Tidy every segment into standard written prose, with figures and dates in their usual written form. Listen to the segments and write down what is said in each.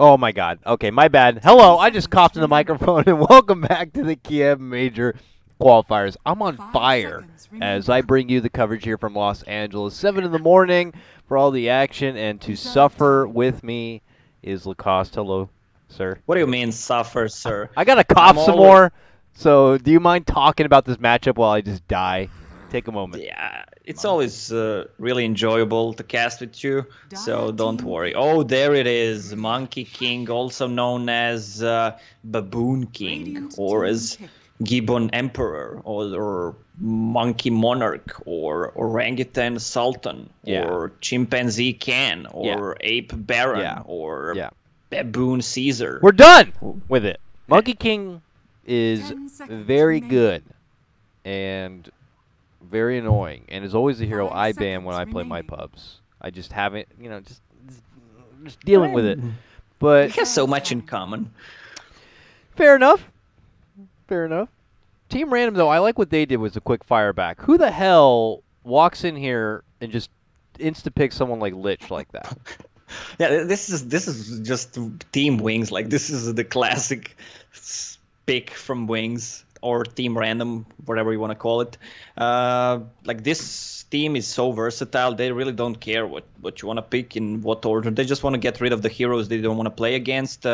Oh my god. Okay, my bad. Hello, I just coughed in the microphone and welcome back to the Kiev Major qualifiers. I'm on fire as I bring you the coverage here from Los Angeles. 7 in the morning for all the action, and to suffer with me is Lacoste. Hello, sir. What do you mean suffer, sir? I gotta cough some more, so do you mind talking about this matchup while I just die? Take a moment. Yeah, it's always really enjoyable to cast with you, so don't worry. Oh, there it is, Monkey King, also known as Baboon King, or as Gibbon Emperor, or Monkey Monarch, or Orangutan Sultan, or Chimpanzee Khan, or Ape Baron, or Baboon Caesar. We're done with it. Monkey King is very good and very annoying, and is always the hero I ban when I play my pubs. I just haven't, just dealing with it. But it has so much in common. Fair enough. Fair enough. Team Random, though, I like what they did was a quick fire back. Who the hell walks in here and just insta-picks someone like Lich like that? Yeah, this is just Team Wings. Like, this is the classic pick from Wings. Or Team Random, whatever you want to call it. Like, this team is so versatile. They really don't care what you want to pick in what order. They just want to get rid of the heroes they don't want to play against.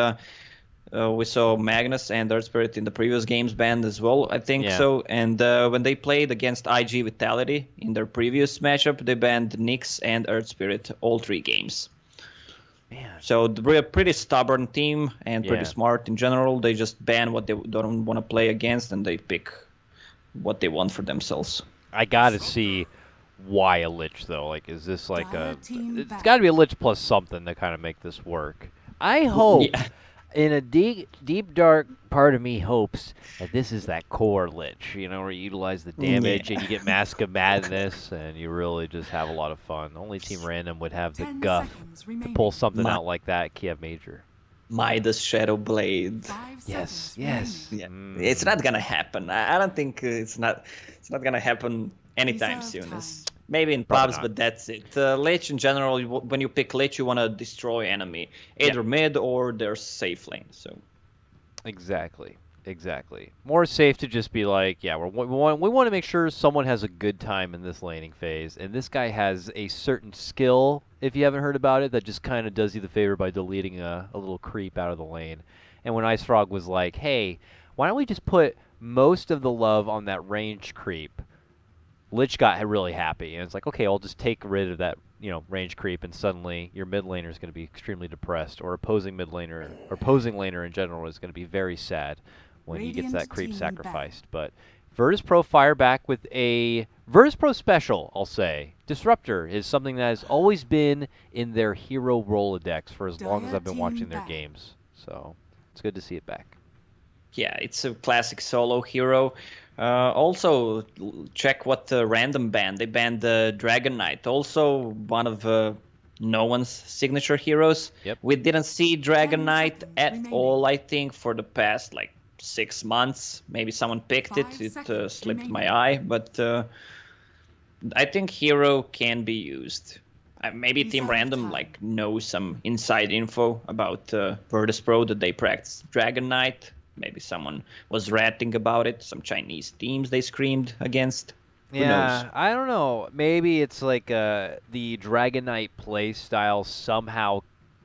We saw Magnus and Earth Spirit in the previous games banned as well, I think so. And when they played against IG Vitality in their previous matchup, they banned Nyx and Earth Spirit all 3 games. Man. So they're a pretty stubborn team and pretty smart in general. They just ban what they don't want to play against, and they pick what they want for themselves. I gotta see why a Lich, though. Like, is this like a... It's got to be a Lich plus something to kind of make this work. I hope... Yeah. In a deep, dark part of me hopes that this is that core Lich, where you utilize the damage and you get Mask of Madness, and you really just have a lot of fun. Only Team Random would have the guff to pull something out like that, Kiev Major. Midas Shadow Blade. Yes. Yeah. It's not gonna happen. I don't think it's not gonna happen anytime soon. Maybe in pubs, but that's it. Lich in general, when you pick Lich, you want to destroy enemy, either mid or their safe lane. So, exactly. More safe to just be like, we want to make sure someone has a good time in this laning phase, and this guy has a certain skill, if you haven't heard about it, that just kind of does you the favor by deleting a little creep out of the lane. And when Ice Frog was like, hey, why don't we just put most of the love on that range creep? Lich got really happy, and it's like, okay, I'll just take rid of that, range creep, and suddenly your mid laner is going to be extremely depressed, or opposing mid laner, or opposing laner in general is going to be very sad when he gets that creep sacrificed. But Virtus Pro fire back with a Virtus Pro special, I'll say. Disruptor is something that has always been in their hero Rolodex for as long as I've been watching their games. So it's good to see it back. Yeah, it's a classic solo hero. Also, check what Random banned. They banned the Dragon Knight, also one of no one's signature heroes. Yep. We didn't see Dragon Knight at all, I think, for the past 6 months. Maybe someone picked it. It slipped my eye, but I think hero can be used. Maybe Team Random knows some inside info about Virtus Pro that they practice Dragon Knight. Maybe someone was ranting about it. Some Chinese teams they screamed against. Who knows? I don't know. Maybe it's like the Dragon Knight play style somehow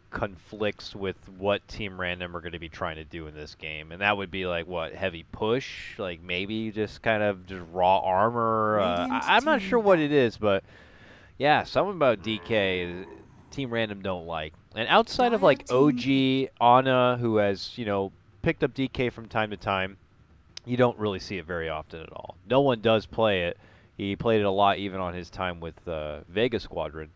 conflicts with what Team Random are going to be trying to do in this game. And that would be what, heavy push? Maybe just kind of just raw armor? I'm not sure what it is, but yeah, something about DK Team Random don't like. And outside of OG, Ana, who has, picked up DK from time to time, you don't really see it very often at all. No one does play it. He played it a lot even on his time with Vega Squadron.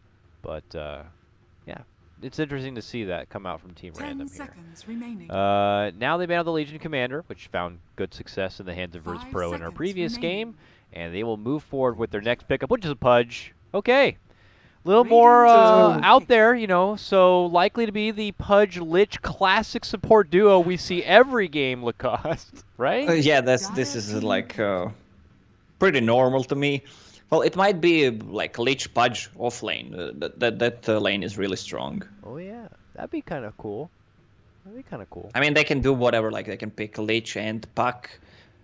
But, yeah, it's interesting to see that come out from Team Random here. Now they banned the Legion Commander, which found good success in the hands of Virtus Pro in our previous game. And they will move forward with their next pickup, which is a Pudge. Okay. A little more out there, so likely to be the Pudge Lich classic support duo we see every game, Lacoste, right? Yeah, this is pretty normal to me. Well, it might be Lich Pudge off lane. That lane is really strong. Oh yeah, that'd be kind of cool. That'd be kind of cool. I mean, they can do whatever. Like they can pick Lich and Puck,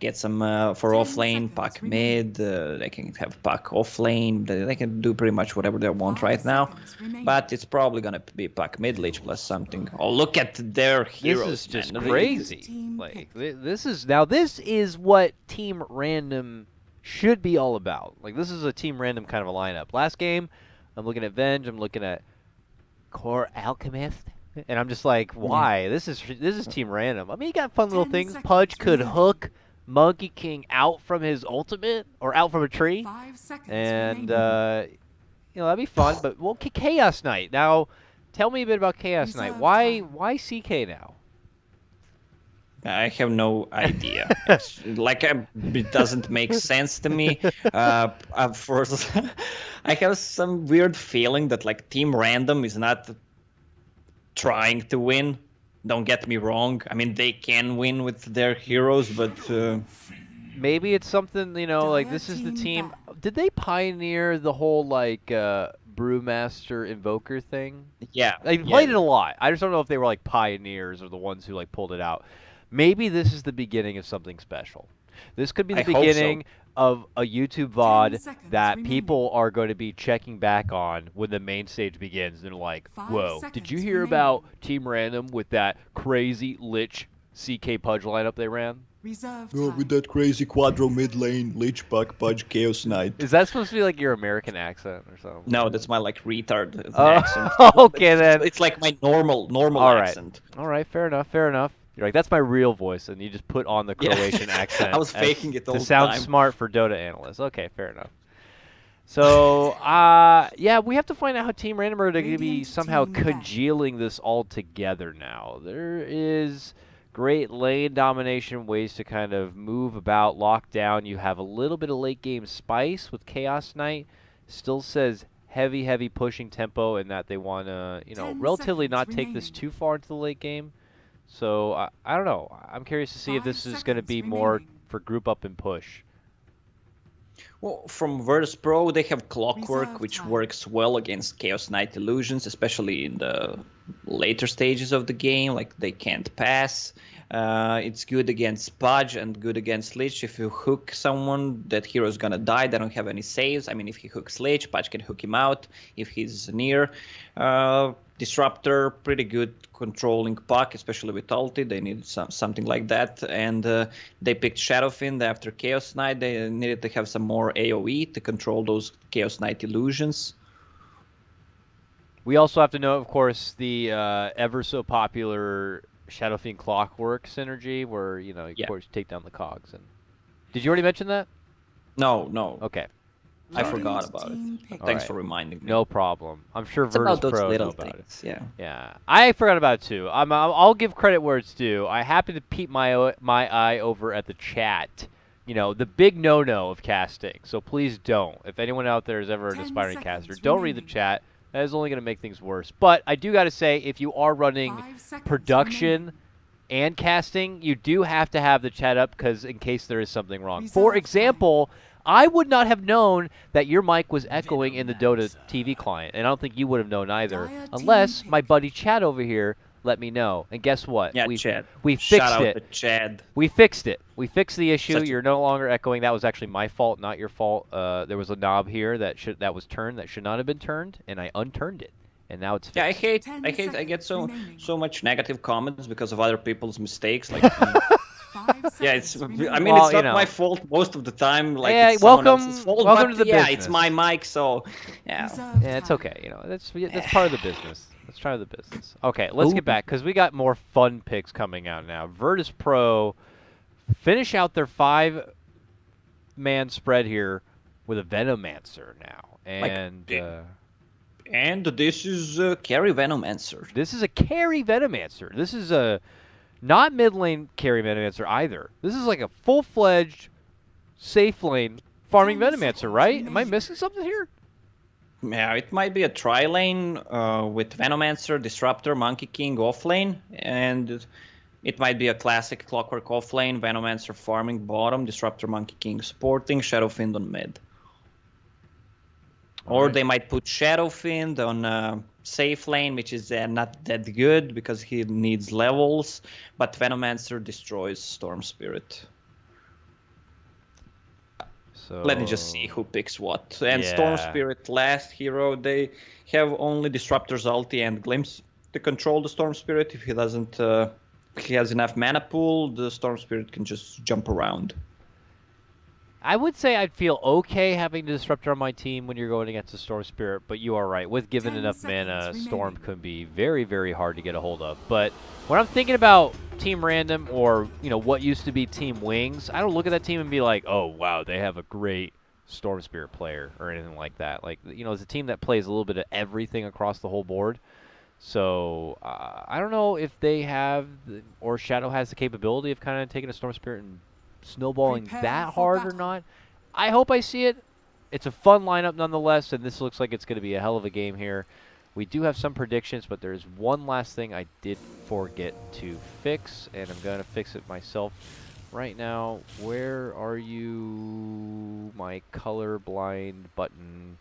get some for off lane, Puck mid. They can have Puck off lane. They can do pretty much whatever they want right now. But it's probably gonna be Puck mid Lich plus something. Oh, look at their heroes! This is just man. crazy. Like this is what Team Random should be all about. Like this is a Team Random kind of a lineup. Last game, I'm looking at Venge. I'm looking at Core Alchemist. And I'm just like, why? This is Team Random. I mean, you got fun little things. Pudge could hook Monkey King out from his ultimate or out from a tree, and that'd be fun. But well, Chaos Knight. Now, tell me a bit about Chaos Knight. Why CK now? I have no idea. It doesn't make sense to me. First, I have some weird feeling that like Team Random is not trying to win. Don't get me wrong. I mean, they can win with their heroes, but maybe it's something, like this is the team. Did they pioneer the whole like Brewmaster Invoker thing? Yeah. They played it a lot. I just don't know if they were like pioneers or the ones who like pulled it out. Maybe this is the beginning of something special. This could be the beginning of a YouTube VOD that people are going to be checking back on when the main stage begins. They're like, whoa, did you hear about Team Random with that crazy Lich CK Pudge lineup they ran? With that crazy Quadro mid lane, Lich, Puck, Pudge, Chaos Knight. Is that supposed to be like your American accent or something? No, that's my like retard accent. Okay, then. It's like my normal accent. All right, fair enough. You're like, that's my real voice, and you just put on the Croatian accent. I was faking it all the time. To sound smart for Dota analysts. Okay, fair enough. So, we have to find out how Team Random are going to be somehow congealing this all together now. There is great lane domination, ways to kind of move about, lock down. You have a little bit of late game spice with Chaos Knight. Still says heavy pushing tempo, and that they want to, relatively not take this too far into the late game. So, I don't know. I'm curious to see if this is going to be more for group up and push. Well, from Virtus Pro, they have Clockwork, which works well against Chaos Knight illusions, especially in the later stages of the game. Like, they can't pass. It's good against Pudge and good against Lich. If you hook someone, that hero is gonna die. They don't have any saves. I mean, if he hooks Lich, Pudge can hook him out if he's near. Disruptor, pretty good controlling Puck, especially with ulti. They needed something like that. And they picked Shadowfiend after Chaos Knight. They needed to have some more AoE to control those Chaos Knight illusions. We also have to know, of course, the ever so popular Shadowfiend Clockwork synergy, where of course take down the cogs. And did you already mention that? No. Okay. I forgot about it. Thanks for reminding me. No problem. I'm sure it's Virtus about those Pro little know about things. it. Yeah. I forgot about it too. I'll give credit where it's due. I happen to peep my eye over at the chat. The big no-no of casting. So please don't. If anyone out there is ever an aspiring caster, don't read the chat. That is only going to make things worse. But I do got to say, if you are running production and casting, you do have to have the chat up because in case there is something wrong. For example, I would not have known that your mic was echoing in the Dota TV client, and I don't think you would have known either, unless my buddy Chad over here let me know. And guess what? Yeah, Chad. We fixed Shout out it. to Chad. We fixed it. We fixed the issue. You're no longer echoing. That was actually my fault, not your fault. There was a knob here that was turned that should not have been turned, and I unturned it. And now it's fixed. Yeah, I get so much negative comments because of other people's mistakes. Like, yeah, it's not my fault most of the time. Like, it's someone else's fault. Welcome to the business. Yeah, it's my mic, so yeah. Yeah, it's okay. That's part of the business. Let's try the business. Okay, let's get back because we got more fun picks coming out now. Virtus Pro finish out their 5-man spread here with a Venomancer now, and this is a carry Venomancer. This is a carry Venomancer. This is a not mid lane carry Venomancer either. This is like a full-fledged safe lane farming Venomancer, right? Am I missing something here? Yeah, it might be a tri-lane with Venomancer, Disruptor, Monkey King offlane, and it might be a classic Clockwork offlane, Venomancer farming bottom, Disruptor, Monkey King supporting, Shadowfiend on mid. Or they might put Shadowfiend on safe lane, which is not that good because he needs levels, but Venomancer destroys Storm Spirit. So Let me just see who picks what. And Storm yeah. Spirit, last hero, they have only Disruptor's ulti and Glimpse to control the Storm Spirit. If he doesn't, if he has enough mana pool, the Storm Spirit can just jump around. I would say I'd feel okay having the Disruptor on my team when you're going against a Storm Spirit, but you are right. With given enough mana, Storm could be very, very hard to get a hold of. But when I'm thinking about Team Random or, you know, what used to be Team Wings, I don't look at that team and be like, oh, wow, they have a great Storm Spirit player or anything like that. Like, you know, it's a team that plays a little bit of everything across the whole board. So I don't know if they have, or Shadow has the capability of kind of taking a Storm Spirit and snowballing that hard or not. I hope I see it. It's a fun lineup nonetheless, and this looks like it's going to be a hell of a game here. We do have some predictions, but there's one last thing I did forget to fix, and I'm going to fix it myself right now. Where are you, my colorblind button?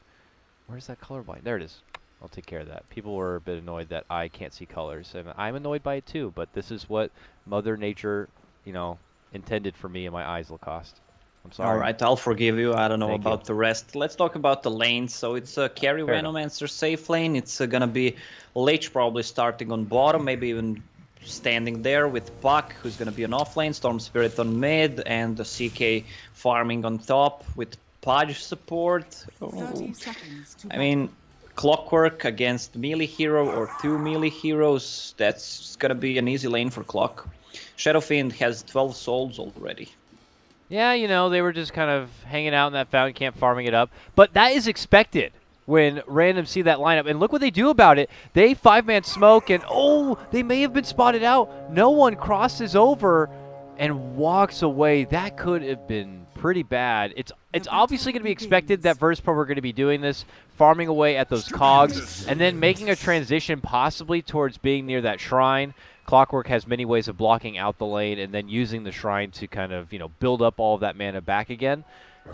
Where's that colorblind? There it is. I'll take care of that. People were a bit annoyed that I can't see colors, and I'm annoyed by it too, but this is what Mother Nature, you know, intended for me and my eyes, Lacoste. I'm sorry. All right, I'll forgive you. I don't know Thank about you. the rest. Let's talk about the lanes. So it's a carry Venomancer safe lane. It's gonna be Lich probably starting on bottom, maybe even standing there with Puck, who's gonna be an off lane, Storm Spirit on mid, and the CK farming on top with Pudge support. Oh. I mean, Clockwork against melee hero or two melee heroes, that's gonna be an easy lane for Clock. Shadowfiend has 12 souls already. Yeah, you know, they were just kind of hanging out in that fountain camp, farming it up. But that is expected when random see that lineup. And look what they do about it. They 5-man smoke, and oh, they may have been spotted out. No one crosses over and walks away. That could have been pretty bad. It's obviously going to be expected that Virtus Pro are going to be doing this, farming away at those cogs, and then making a transition possibly towards being near that shrine. Clockwork has many ways of blocking out the lane and then using the shrine to kind of, you know, build up all of that mana back again.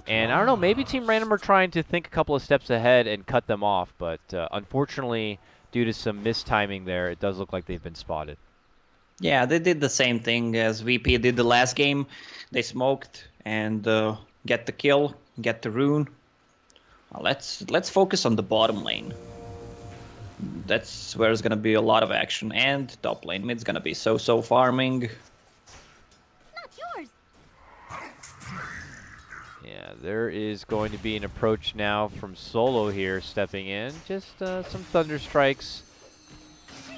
And I don't know, maybe Team Random are trying to think a couple of steps ahead and cut them off, but unfortunately, due to some mistiming there, it does look like they've been spotted. Yeah, they did the same thing as VP did the last game. They smoked and get the kill, get the rune. Let's focus on the bottom lane. That's where there's gonna be a lot of action, and top lane mid's gonna be so farming. Not yours. Yeah, there is going to be an approach now from Solo here, stepping in. Just some Thunder Strikes.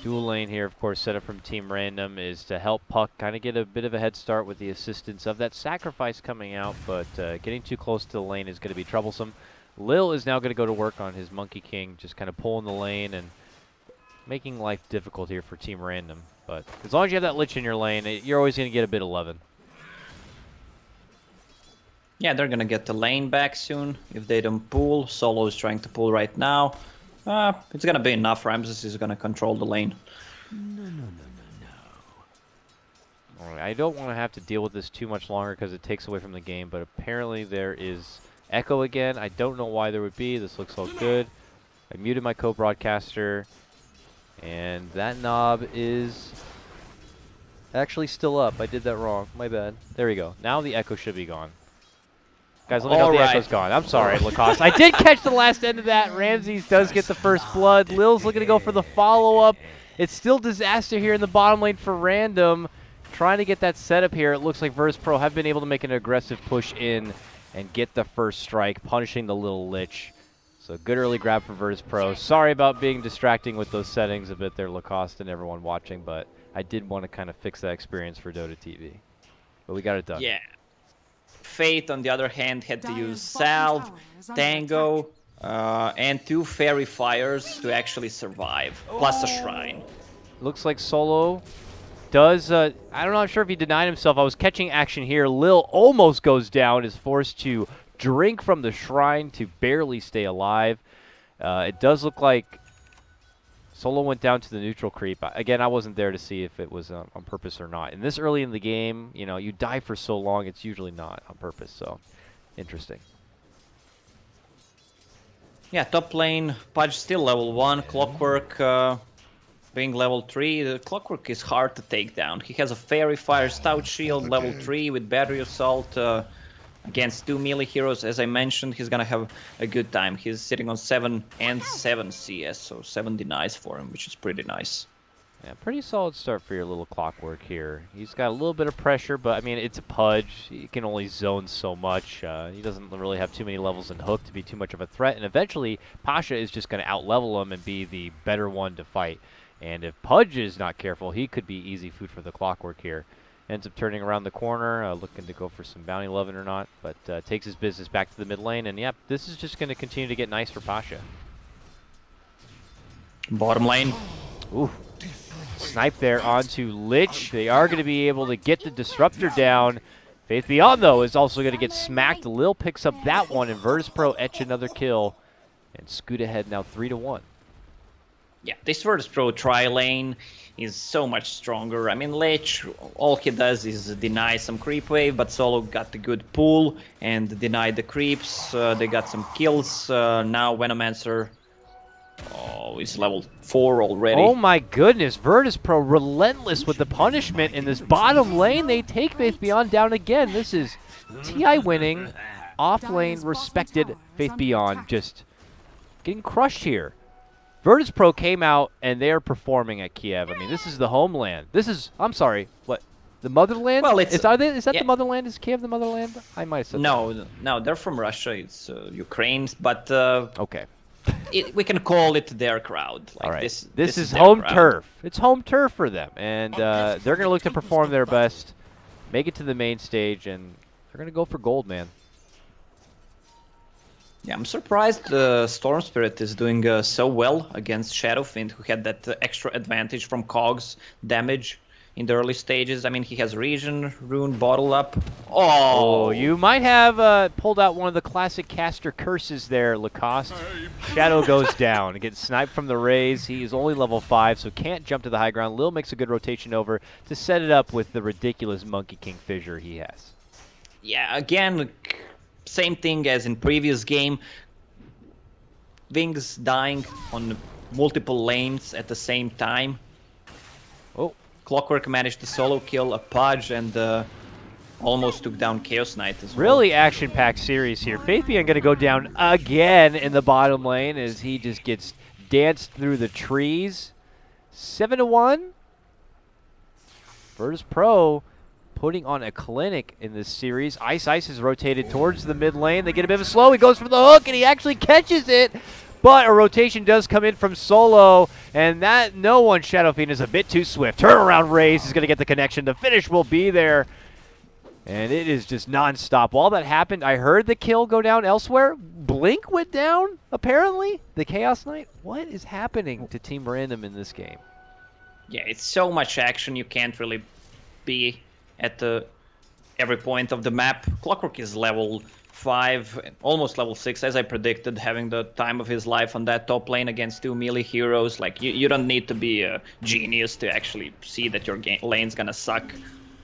Dual lane here, of course, set up from Team Random is to help Puck kind of get a bit of a head start with the assistance of that sacrifice coming out, but getting too close to the lane is going to be troublesome. Lil is now going to go to work on his Monkey King, just kind of pulling the lane and making life difficult here for Team Random. But as long as you have that Lich in your lane, you're always going to get a bit of loving. Yeah, they're gonna get the lane back soon if they don't pull. Solo is trying to pull right now. It's gonna be enough. Ramses is gonna control the lane. All right, I don't want to have to deal with this too much longer because it takes away from the game, but apparently there is Echo again. I don't know why there would be. This looks all good. I muted my co-broadcaster, and that knob is actually still up. I did that wrong. My bad. There we go. Now the Echo should be gone. Guys, let me know the Echo's gone. I'm sorry, Lacoste. I did catch the last end of that. Ramses does get the first blood. Lil's looking to go for the follow-up. It's still disaster here in the bottom lane for Random. Trying to get that setup here. It looks like Virtus Pro have been able to make an aggressive push in and get the first strike, punishing the little Lich. So good early grab for Virtus Pro. Sorry about being distracting with those settings a bit there, Lacoste and everyone watching, but I did want to kind of fix that experience for Dota TV. But we got it done. Yeah. Fate, on the other hand, had to use Salve, Tango, and 2 Fairy Fires to actually survive, plus a Shrine. Looks like Solo does, I'm not sure if he denied himself. I was catching action here. Lil almost goes down, is forced to drink from the Shrine to barely stay alive. It does look like Solo went down to the neutral creep. Again, I wasn't there to see if it was on purpose or not. And this early in the game, you know, you die for so long, it's usually not on purpose. So, interesting. Yeah, top lane, Pudge still level 1, Clockwork being level 3. The Clockwork is hard to take down. He has a Fairy Fire Stout Shield, level 3 with Battery Assault. Against 2 melee heroes, as I mentioned, he's gonna have a good time. He's sitting on 7 and 7 CS, so 7 denies for him, which is pretty nice. Yeah, pretty solid start for your little Clockwork here. He's got a little bit of pressure, but I mean, it's a Pudge. He can only zone so much. He doesn't really have too many levels in Hook to be too much of a threat, and eventually, Pasha is just going to out-level him and be the better one to fight. And if Pudge is not careful, he could be easy food for the Clockwork here. Ends up turning around the corner, looking to go for some bounty loving or not, but takes his business back to the mid lane, and yep, this is just going to continue to get nice for Pasha. Bottom lane. Ooh. Snipe there onto Lich. They are going to be able to get the Disruptor down. Faith Beyond, though, is also going to get smacked. Lil picks up that one, and Virtus Pro etch another kill, and scoot ahead now 3-1. Yeah, this Virtus Pro tri-lane is so much stronger. I mean, Lich, all he does is deny some creep wave, but Solo got the good pull and denied the creeps. They got some kills. Now Venomancer is level 4 already. Oh my goodness, Virtus Pro relentless with the punishment in this bottom lane. They take Faith Beyond down again. This is TI winning, off lane respected Faith Beyond just getting crushed here. Virtus Pro came out and they are performing at Kiev. I mean, this is the homeland. This is, I'm sorry, what? The motherland? Well, it's, is that yeah. the motherland? Is Kiev the motherland? I might have said no, no, they're from Russia. It's Ukraine, but okay. We can call it their crowd. Like all right. This is their home crowd. turf. It's home turf for them, and they're going to look to perform their best, make it to the main stage, and they're going to go for gold, man. Yeah, I'm surprised Storm Spirit is doing so well against Shadowfiend, who had that extra advantage from Cogs damage in the early stages. I mean, he has Regen, Rune, Bottle Up. Oh, you might have pulled out one of the classic caster curses there, Lacoste. Shadow goes down and gets sniped from the Raze. He is only level 5, so can't jump to the high ground. Lil makes a good rotation over to set it up with the ridiculous Monkey King fissure he has. Yeah, again, same thing as in previous game. Wings dying on multiple lanes at the same time. Oh. Clockwork managed to solo kill a Pudge and almost took down Chaos Knight as well. Really action-packed series here. Faith Beyond going to go down again in the bottom lane as he just gets danced through the trees. 7-1. Virtus Pro putting on a clinic in this series. Ice is rotated towards the mid lane. They get a bit of a slow. He goes for the hook, and he actually catches it. But a rotation does come in from Solo, and that no one Shadowfiend is a bit too swift. Turnaround Raze is going to get the connection. The finish will be there. And it is just non-stop. While that happened, I heard the kill go down elsewhere. Blink went down, apparently. The Chaos Knight. What is happening to Team Random in this game? Yeah, it's so much action. You can't really be at every point of the map. Clockwork is level 5, almost level 6, as I predicted, having the time of his life on that top lane against 2 melee heroes. Like, you don't need to be a genius to actually see that your lane's gonna suck.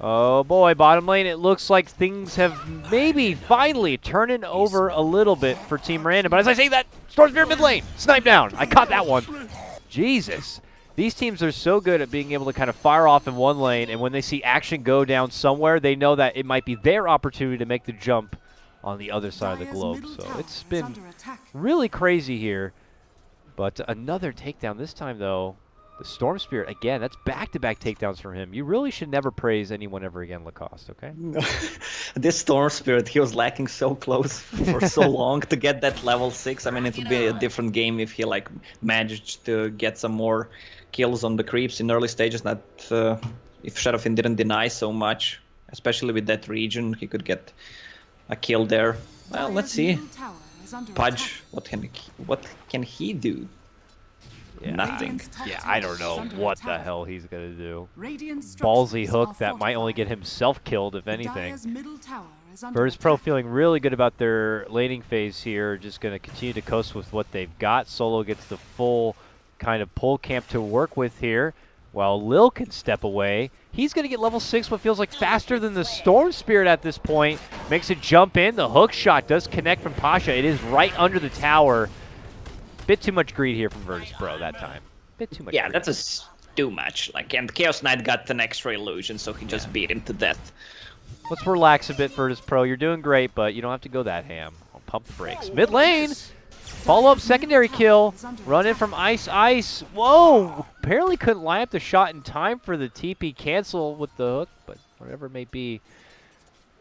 Oh boy, bottom lane, it looks like things have maybe finally turning over a little bit for Team Random. But as I say that, Storm Spirit mid lane, snipe down. I caught that one. Jesus. These teams are so good at being able to kind of fire off in one lane, and when they see action go down somewhere, they know that it might be their opportunity to make the jump on the other side of the globe. So it's been really crazy here. But another takedown this time, though. The Storm Spirit, again, that's back-to-back takedowns from him. You really should never praise anyone ever again, Lacoste, okay? This Storm Spirit, he was lacking so close for so long to get that level 6. I mean, it would be a different game if he, like, managed to get some more kills on the creeps in early stages. Not if Shadowfiend didn't deny so much, especially with that region, he could get a kill there. Well, let's see. Pudge, what can he do? Yeah, nothing. Yeah, I don't know what the hell he's going to do. Ballsy hook that might only get himself killed, if anything. Virtus Pro feeling really good about their laning phase here. Just going to continue to coast with what they've got. Solo gets the full kind of pull camp to work with here, while Lil can step away. He's going to get level 6, what feels like faster than the Storm Spirit at this point. Makes a jump in. The hook shot does connect from Pasha. It is right under the tower. Bit too much greed here from Virtus Pro that time. Bit too much. Yeah, greed. that's too much. Like, and Chaos Knight got an extra illusion, so he just beat him to death. Let's relax a bit, Virtus Pro. You're doing great, but you don't have to go that ham. I'll pump the brakes. Mid lane. Follow-up secondary kill. Run in from Ice Ice. Whoa! Apparently couldn't line up the shot in time for the TP cancel with the hook, but whatever it may be,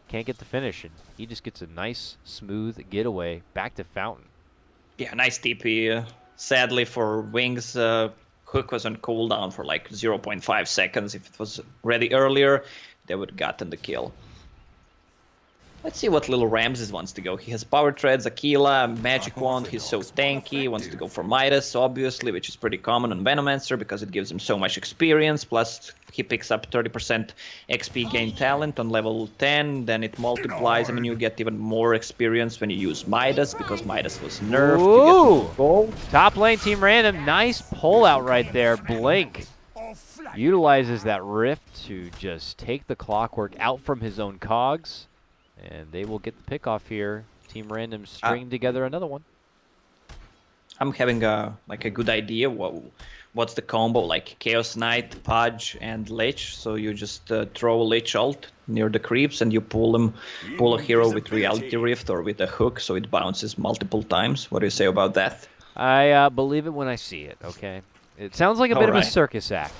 can't get the finish. And he just gets a nice, smooth getaway back to Fountain. Yeah, nice TP. Sadly for Wings, hook was on cooldown for like 0.5 seconds. If it was ready earlier, they would have gotten the kill. Let's see what little Ramses wants to go. He has Power Treads, Aquila, Magic Wand. He's so tanky. He wants to go for Midas, obviously, which is pretty common on Venomancer because it gives him so much experience. Plus, he picks up 30% XP gain talent on level 10. Then it multiplies. I mean, you get even more experience when you use Midas because Midas was nerfed. Ooh! You get gold. Top lane, Team Random. Nice pull out right there. Blink utilizes that rift to just take the clockwork out from his own cogs. And they will get the pick off here. Team Random stringing together another one. I'm having a good idea. What's the combo? Like Chaos Knight, Pudge, and Lich. So you just throw Lich ult near the creeps, and you pull a hero with Reality Rift or with a hook, so it bounces multiple times. What do you say about that? I believe it when I see it. Okay. It sounds like a bit of a circus act.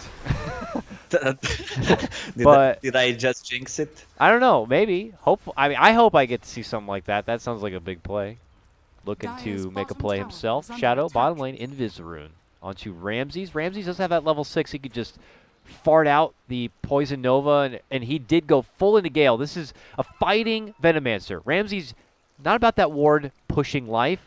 Did I just jinx it? I don't know. Maybe. I hope I get to see something like that. That sounds like a big play. Looking to make a play himself. Shadow, bottom lane, Invisiroon. Onto Ramses. Ramses does have that level 6. He could just fart out the Poison Nova, and he did go full into Gale. This is a fighting Venomancer. Ramses, not about that ward pushing life.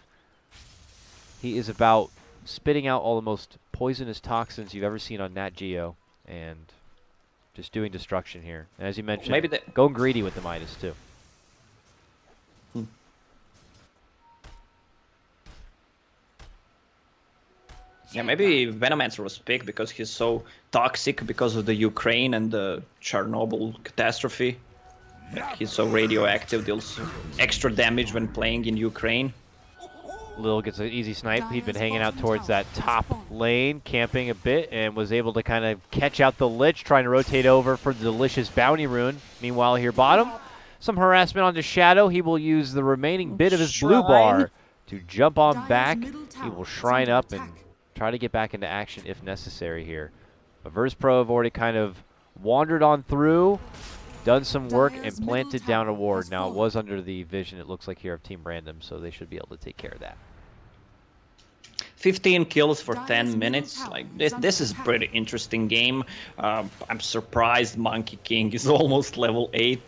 He is about spitting out all the most poisonous toxins you've ever seen on Nat Geo. And just doing destruction here. And as you mentioned, maybe going greedy with the Midas too. Yeah, maybe Venomancer was picked because he's so toxic because of the Ukraine and the Chernobyl catastrophe. Like, he's so radioactive, deals extra damage when playing in Ukraine. Lil gets an easy snipe. He'd been hanging out towards that top lane, camping a bit, and was able to kind of catch out the Lich, trying to rotate over for the delicious Bounty Rune. Meanwhile, here bottom, some harassment onto Shadow. He will use the remaining bit of his blue bar to jump on back. He will shrine up and try to get back into action if necessary here. But Virtus Pro have already kind of wandered on through, done some work, and planted down a ward. Now, it was under the vision, it looks like, here of Team Random, so they should be able to take care of that. 15 kills for 10 minutes. Like this is a pretty interesting game. I'm surprised Monkey King is almost level 8.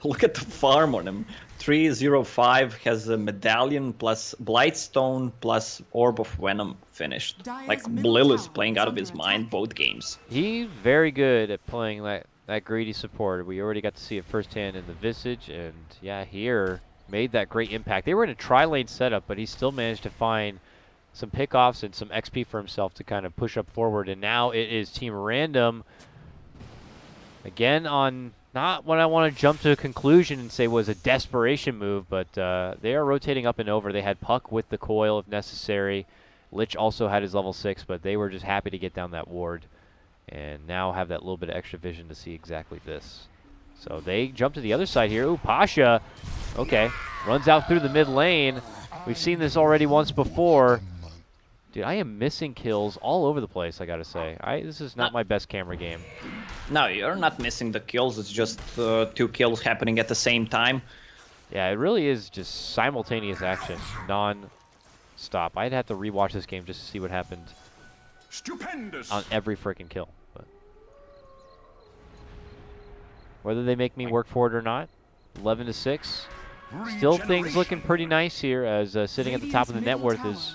Look at the farm on him. 305 has a medallion plus Blightstone plus Orb of Venom finished. Like Blil is playing out of his mind both games. He's very good at playing that greedy support. We already got to see it firsthand in the Visage, and yeah, here made that great impact. They were in a tri-lane setup, but he still managed to find some pickoffs and some XP for himself to kind of push up forward. And now it is Team Random again on not what I want to jump to a conclusion and say was a desperation move, but they are rotating up and over. They had Puck with the coil if necessary. Lich also had his level 6, but they were just happy to get down that ward and now have that little bit of extra vision to see exactly this. So they jump to the other side here. Ooh, Pasha, okay, runs out through the mid lane. We've seen this already once before. Dude, I am missing kills all over the place, I gotta say. This is not my best camera game. No, you're not missing the kills. It's just 2 kills happening at the same time. Yeah, it really is just simultaneous action, non-stop. I'd have to rewatch this game just to see what happened on every freaking kill. But whether they make me work for it or not, 11-6. Still things looking pretty nice here, as sitting at the top of the net worth is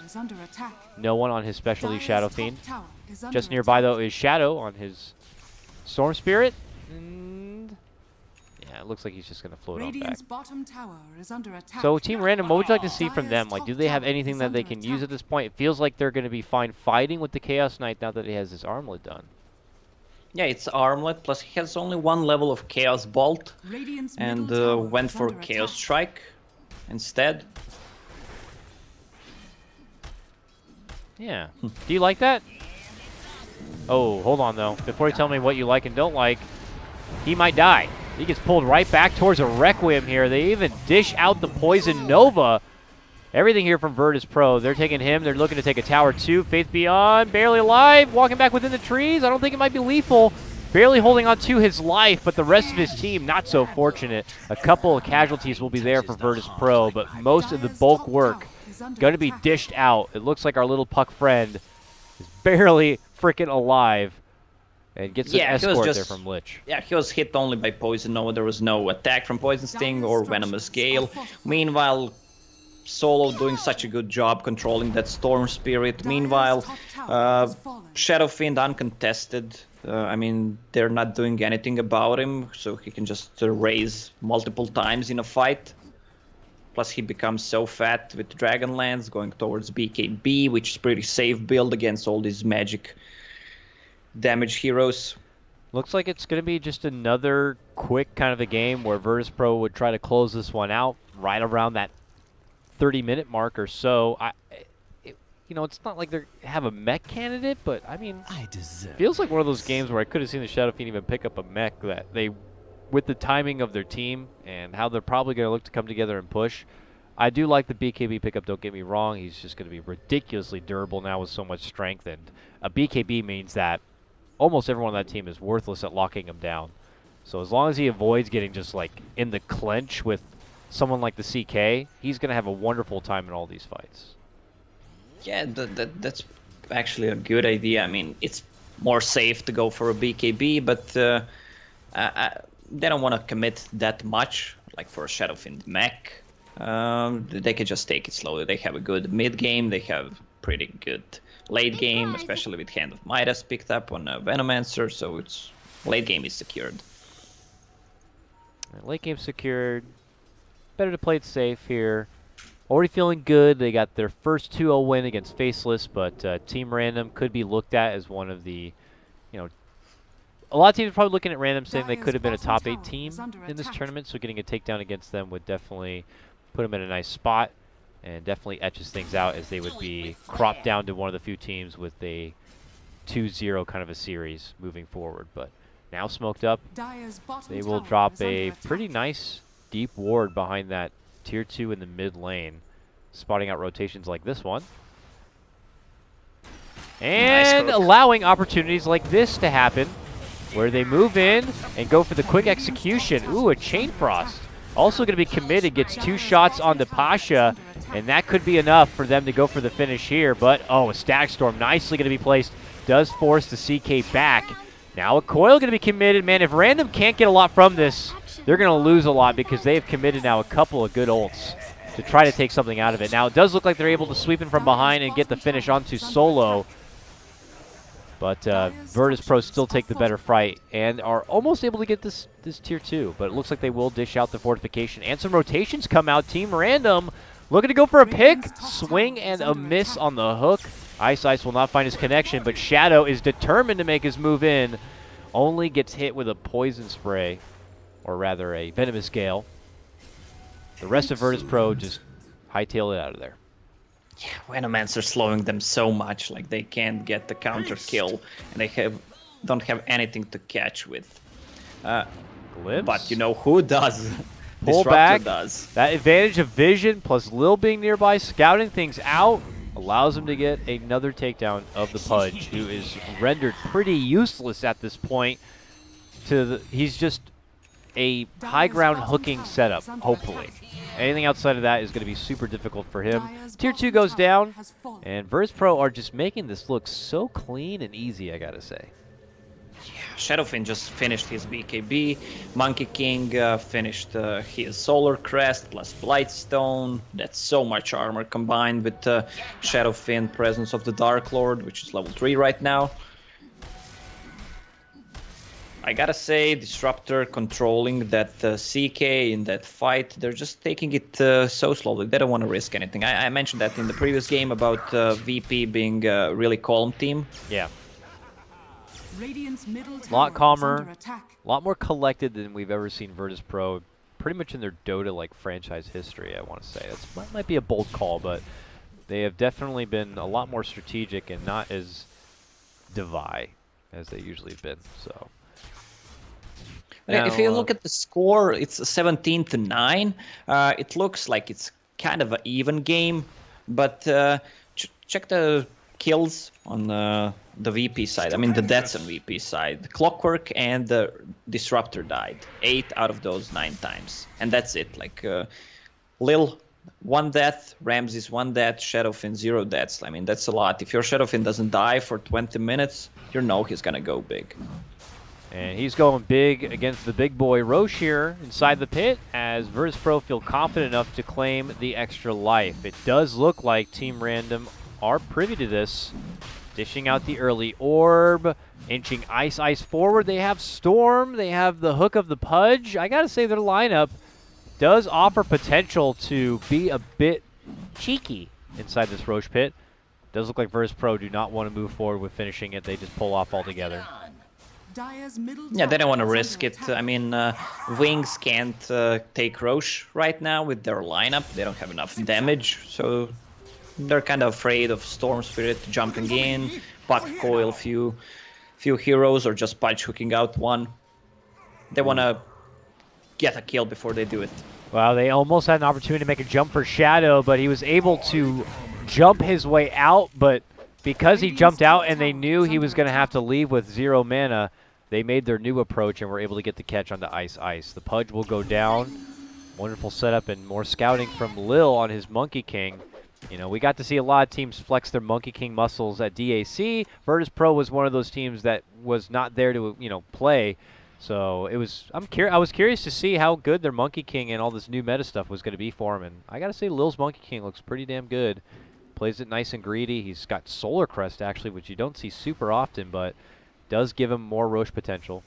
no one on his specialty Shadow Fiend. Just nearby, though, is Shadow on his Storm Spirit. And yeah, it looks like he's just going to float on back. So Team Random, what would you like to see from them? Like, do they have anything that they can use at this point? It feels like they're going to be fine fighting with the Chaos Knight now that he has his armlet done. Yeah, it's armlet, plus he has only 1 level of Chaos Bolt, and went for Chaos Strike instead. Yeah. Do you like that? Oh, hold on, though. Before you tell me what you like and don't like, he might die. He gets pulled right back towards a Requiem here. They even dish out the Poison Nova. Everything here from Virtus Pro. They're taking him. They're looking to take a tower, too. Faith Beyond, barely alive, walking back within the trees. I don't think it might be lethal. Barely holding on to his life, but the rest of his team not so fortunate. A couple of casualties will be there for Virtus Pro, but most of the bulk work going to be dished out. It looks like our little puck friend is barely freaking alive and gets an escort there from Lich. Yeah, he was hit only by Poison Nova. There was no attack from Poison Sting or Venomous Gale. Meanwhile, Solo doing such a good job controlling that Storm Spirit. Meanwhile, Shadow Fiend uncontested. I mean, they're not doing anything about him, so he can just raise multiple times in a fight. Plus, he becomes so fat with Dragonlance, going towards BKB, which is pretty safe build against all these magic damage heroes. Looks like it's going to be just another quick kind of a game where Virtus Pro would try to close this one out right around that 30-minute mark or so. You know, it's not like they have a mech candidate, but I mean, feels like one of those games where I could have seen the Shadow Fiend even pick up a mech that they, with the timing of their team and how they're probably going to look to come together and push. I do like the BKB pickup, don't get me wrong. He's just going to be ridiculously durable now with so much strength, and a BKB means that almost everyone on that team is worthless at locking him down. So as long as he avoids getting just like in the clinch with someone like the CK, he's going to have a wonderful time in all these fights. Yeah, that's actually a good idea. I mean, it's more safe to go for a BKB, but they don't want to commit that much, like for a Shadow Fiend mech. They can just take it slowly. They have a good mid game. They have pretty good late game, especially with Hand of Midas picked up on Venomancer, so it's late game is secured. Late game secured. Better to play it safe here. Already feeling good. They got their first 2-0 win against Faceless, but Team Random could be looked at as one of the, you know, a lot of teams are probably looking at Random saying they could have been a top 8 team in this tournament, so getting a takedown against them would definitely put them in a nice spot and definitely etches things out, as they would be cropped down to one of the few teams with a 2-0 kind of a series moving forward. But now smoked up, they will drop a pretty nice deep ward behind that tier 2 in the mid lane, spotting out rotations like this one. And nice, allowing opportunities like this to happen, where they move in and go for the quick execution. Ooh, a Chain Frost. Also going to be committed, gets 2 shots on the Pasha, and that could be enough for them to go for the finish here. But, oh, a Static Storm nicely going to be placed. Does force the CK back. Now a Coil going to be committed. Man, if Random can't get a lot from this, they're going to lose a lot, because they've committed now a couple of good ults to try to take something out of it. Now, it does look like they're able to sweep in from behind and get the finish onto Solo. But Virtus Pro still take the better fight and are almost able to get this tier 2. But it looks like they will dish out the fortification. And some rotations come out. Team Random looking to go for a pick. Swing and a miss on the hook. Ice will not find his connection, but Shadow is determined to make his move in. Only gets hit with a poison spray, or rather a Venomous Gale. The rest of Virtus Pro just hightail it out of there. Yeah, Venomancer slowing them so much, like they can't get the counter kill, and they don't have anything to catch with. Glimpse. But you know who does? Pull Disruptor back. Does. That advantage of vision plus Lil being nearby, scouting things out, allows him to get another takedown of the Pudge, who is rendered pretty useless at this point. He's just a high ground hooking setup, hopefully. Anything outside of that is going to be super difficult for him. Tier 2 goes down, and Virtus Pro are just making this look so clean and easy, I gotta say. Yeah, Shadowfin just finished his BKB. Monkey King finished his Solar Crest plus Blightstone. That's so much armor combined with Shadowfin, Presence of the Dark Lord, which is level 3 right now. I gotta say, Disruptor controlling that CK in that fight, they're just taking it so slowly. They don't want to risk anything. I mentioned that in the previous game about VP being a really calm team. Yeah. A lot calmer, a lot more collected than we've ever seen Virtus Pro, pretty much in their Dota like franchise history, I want to say. That might be a bold call, but They have definitely been a lot more strategic and not as divide as they usually have been. So. Now, if you look at the score, it's 17-9. It looks like it's kind of an even game, but check the kills on the VP side. I mean, the deaths on VP side. Clockwork and the Disruptor died 8 out of those 9 times, and that's it. Like Lil, 1 death, Ramses 1 death, Shadowfin 0 deaths. I mean, that's a lot. If your Shadowfin doesn't die for 20 minutes, you know he's gonna go big. And he's going big against the big boy Roche here inside the pit as Virtus.pro feel confident enough to claim the extra life. It does look like Team Random are privy to this. Dishing out the early orb, inching Ice forward. They have Storm, they have the hook of the Pudge. I gotta say their lineup does offer potential to be a bit cheeky inside this Roche pit. Does look like Virtus.pro do not want to move forward with finishing it. They just pull off altogether. Yeah, they don't want to risk it. I mean, Wings can't take Roche right now with their lineup. They don't have enough damage, so they're kind of afraid of Storm Spirit jumping in, Puck Coil few heroes, or just Pudge hooking out one. They want to get a kill before they do it. Well, they almost had an opportunity to make a jump for Shadow, but he was able to jump his way out, but because he jumped out and they knew he was going to have to leave with 0 mana, they made their new approach and were able to get the catch onto Ice. The Pudge will go down. Wonderful setup and more scouting from Lil on his Monkey King. You know, we got to see a lot of teams flex their Monkey King muscles at DAC. Virtus.pro was one of those teams that was not there to, you know, play. So it was. I was curious to see how good their Monkey King and all this new meta stuff was going to be for him. And I got to say, Lil's Monkey King looks pretty damn good. Plays it nice and greedy. He's got Solar Crest actually, which you don't see super often, but does give him more Roche potential.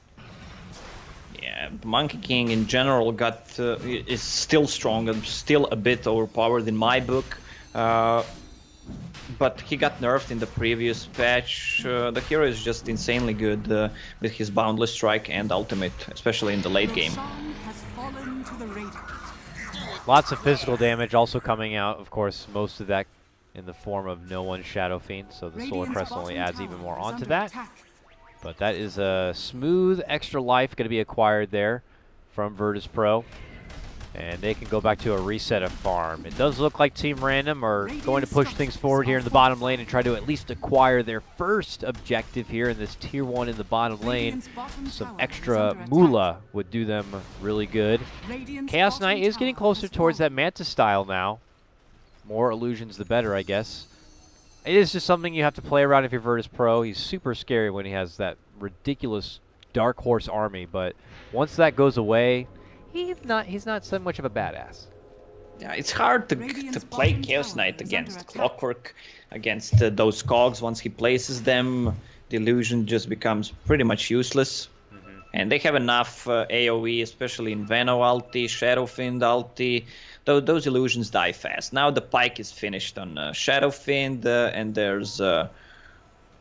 Yeah, Monkey King in general is still strong and still a bit overpowered in my book. But he got nerfed in the previous patch. The hero is just insanely good with his Boundless Strike and Ultimate, especially in the late game. Lots of physical damage also coming out, of course, most of that in the form of no one Shadow Fiend, so the Solar Crest only adds even more onto that. But that is a smooth extra life going to be acquired there from Virtus.pro. And they can go back to a reset of farm. It does look like Team Random are going to push things forward here in the bottom lane and try to at least acquire their first objective here in this Tier 1 in the bottom lane. Some extra moolah would do them really good. Chaos Knight is getting closer towards that Manta style now. More illusions the better, I guess. It is just something you have to play around if you're Virtus.pro. He's super scary when he has that ridiculous Dark Horse army, but once that goes away, he's not so much of a badass. Yeah, it's hard to play Chaos Knight against Clockwork, against those cogs. Once he places them, the illusion just becomes pretty much useless. And they have enough AoE, especially in Veno ulti, Shadowfiend ulti. Those illusions die fast. Now the Pike is finished on Shadowfiend, and there's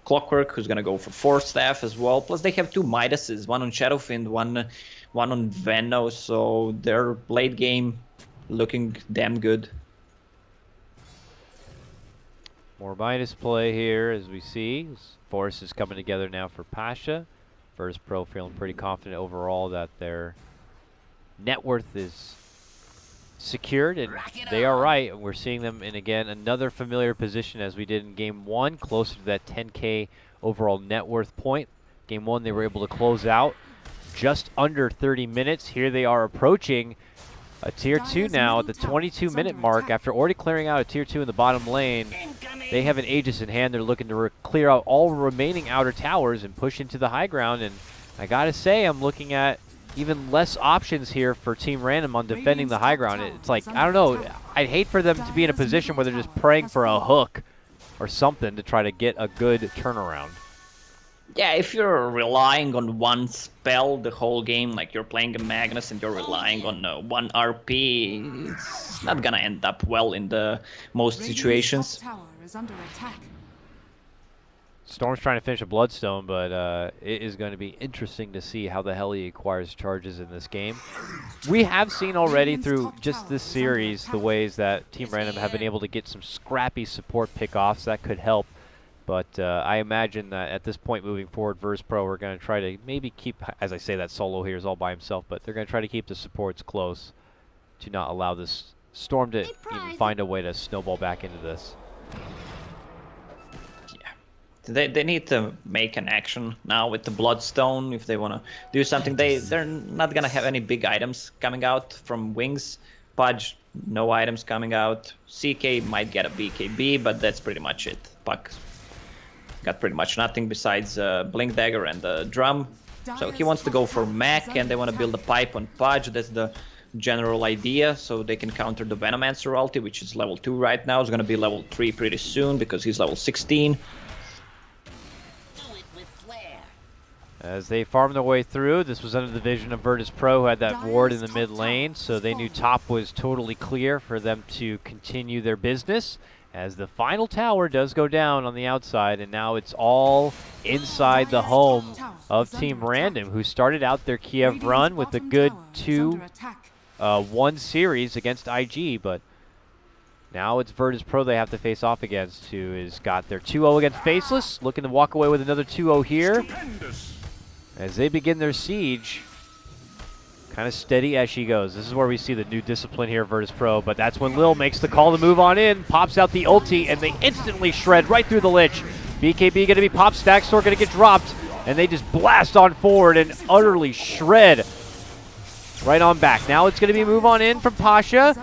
Clockwork, who's going to go for 4 staff as well. Plus they have 2 Midases, one on Shadowfiend, one on Veno, so their late game looking damn good. More Midas play here as we see. Force is coming together now for Pasha. Virtus.pro feeling pretty confident overall that their net worth is secured, and they are right. And we're seeing them in, again, another familiar position as we did in Game 1, closer to that 10K overall net worth point. Game 1, they were able to close out just under 30 minutes. Here they are approaching a Tier 2 now at the 22-minute mark after already clearing out a Tier 2 in the bottom lane. They have an Aegis in hand. They're looking to clear out all remaining outer towers and push into the high ground. And I gotta say, I'm looking at even less options here for Team Random on defending the high ground. It's like, I don't know, I'd hate for them to be in a position where they're just praying for a hook or something to try to get a good turnaround. Yeah, if you're relying on one spell the whole game, like you're playing a Magnus and you're relying on one RP, it's not gonna end up well in the most situations. Storm's trying to finish a Bloodstone, but it is going to be interesting to see how the hell he acquires charges in this game. We have seen already through just this series the ways that Team Random have been able to get some scrappy support pickoffs that could help. But I imagine that at this point moving forward, Virtus Pro are going to try to maybe keep, as I say, that solo here is all by himself, but they're going to try to keep the supports close to not allow this Storm to even find a way to snowball back into this. They need to make an action now with the Bloodstone if they want to do something. They're not gonna have any big items coming out from Wings. Pudge, no items coming out. CK might get a BKB, but that's pretty much it. Puck got pretty much nothing besides Blink Dagger and the drum. So he wants to go for Mech, and they want to build a pipe on Pudge. That's the general idea, so they can counter the Venomancer ulti, which is level 2 right now. It's gonna be level 3 pretty soon because he's level 16. As they farm their way through, this was under the vision of Virtus Pro, who had that ward in the mid lane, so they knew top was totally clear for them to continue their business. As the final tower does go down on the outside, and now it's all inside the home of Team Random, who started out their Kiev run with a good 2-1 series against IG, but now it's Virtus Pro they have to face off against, who has got their 2-0 against Faceless, looking to walk away with another 2-0 here. As they begin their siege, kind of steady as she goes. This is where we see the new discipline here, Virtus Pro, but that's when Lil makes the call to move on in, pops out the ulti, and they instantly shred right through the Lich. BKB going to be popped, Stack Store going to get dropped, and they just blast on forward and utterly shred right on back. Now it's going to be move on in from Pasha.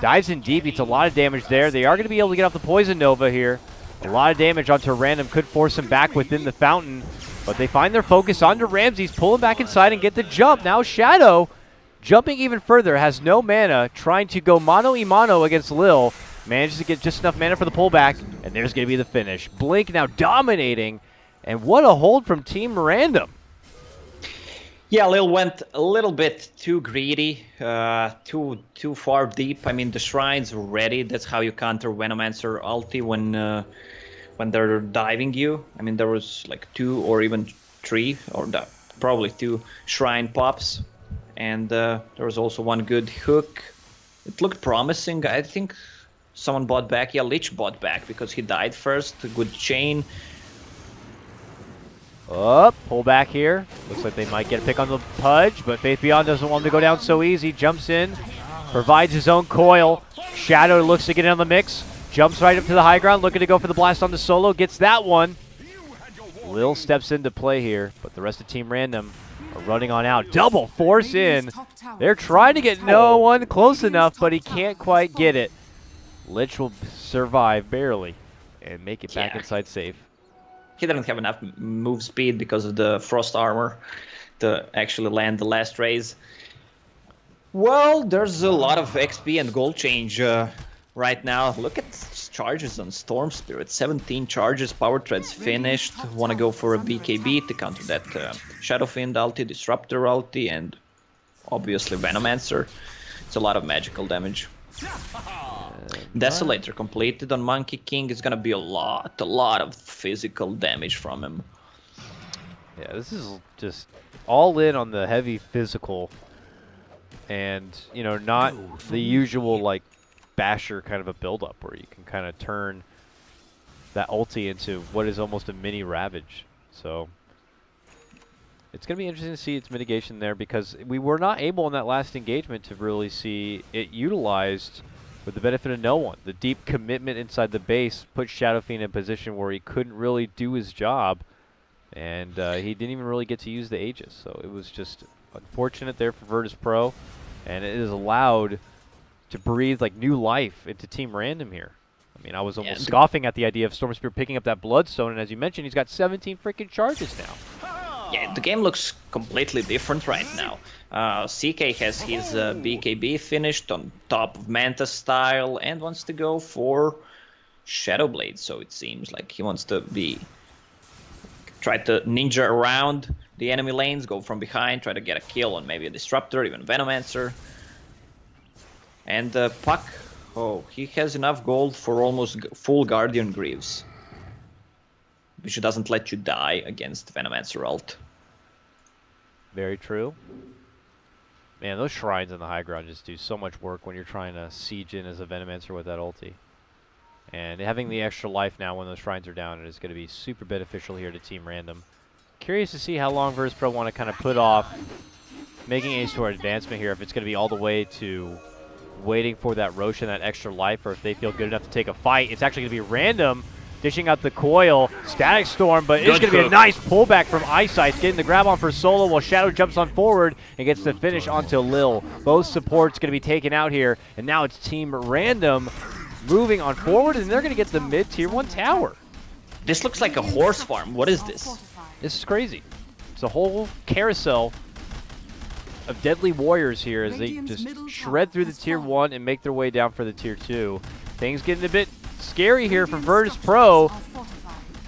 Dives in deep, eats a lot of damage there. They are going to be able to get off the Poison Nova here. A lot of damage onto Random, could force him back within the fountain. But they find their focus onto Ramses, pull him back inside and get the jump. Now Shadow, jumping even further, has no mana, trying to go mano-a-mano against Lil. Manages to get just enough mana for the pullback, and there's going to be the finish. Blink now dominating, and what a hold from Team Random. Yeah, Lil went a little bit too greedy, too far deep. I mean, the Shrine's ready. That's how you counter Venomancer ulti when they're diving you. I mean, there was like 2 or even 3, or probably 2 Shrine pops. And there was also one good hook. It looked promising. I think someone bought back. Yeah, Lich bought back because he died first. A good chain. Pull back here. Looks like they might get a pick on the Pudge, but Faith Beyond doesn't want him to go down so easy. Jumps in, provides his own coil. Shadow looks to get in on the mix. Jumps right up to the high ground, looking to go for the blast on the solo. Gets that one. Lil steps into play here, but the rest of Team Random are running on out. Double force in. They're trying to get no one close enough, but he can't quite get it. Lich will survive barely and make it back inside safe. He didn't have enough move speed because of the frost armor to actually land the last raise. Well, there's a lot of XP and gold change right now. Look at charges on Storm Spirit. 17 charges, power threads finished. Want to go for a BKB to counter that Shadow Fiend ulti, Disruptor ulti, and obviously Venomancer. It's a lot of magical damage. Desolator completed on Monkey King. Is gonna be a lot of physical damage from him. Yeah, this is just all in on the heavy physical, and you know, not the usual like basher kind of a build-up where you can kind of turn that ulti into what is almost a mini Ravage. So it's going to be interesting to see its mitigation there, because we were not able in that last engagement to really see it utilized with the benefit of no one. The deep commitment inside the base put Shadow Fiend in a position where he couldn't really do his job, and he didn't even really get to use the Aegis. So it was just unfortunate there for Virtus Pro, and it is allowed to breathe like new life into Team Random here. I mean, I was almost scoffing at the idea of Storm Spear picking up that Bloodstone, and as you mentioned, he's got 17 freaking charges now. Yeah, the game looks completely different right now. CK has his BKB finished on top of Manta style and wants to go for Shadow Blade, so it seems like he wants to try to ninja around the enemy lanes, go from behind, try to get a kill on maybe a Disruptor, even Venomancer. And Puck, oh, he has enough gold for almost full Guardian Greaves. which doesn't let you die against Venomancer ult. Very true. Man, those shrines on the high ground just do so much work when you're trying to siege in as a Venomancer with that ulti. And having the extra life now when those shrines are down is going to be super beneficial here to Team Random. Curious to see how long Virtus Pro want to kind of put off making any sort of advancement here, if it's going to be all the way to waiting for that Rosh and that extra life, or if they feel good enough to take a fight. It's actually going to be Random dishing out the coil, Static Storm, but it's going to be a nice pullback from Eyesight, getting the grab on for Solo while Shadow jumps on forward and gets the finish onto Lil. Both supports going to be taken out here, and now it's Team Random moving on forward, and they're going to get the mid-tier 1 tower. This looks like a horse farm. What is this? This is crazy. It's a whole carousel of deadly warriors here as they just shred through the tier 1 and make their way down for the tier 2. Things getting a bit scary here from Virtus Pro.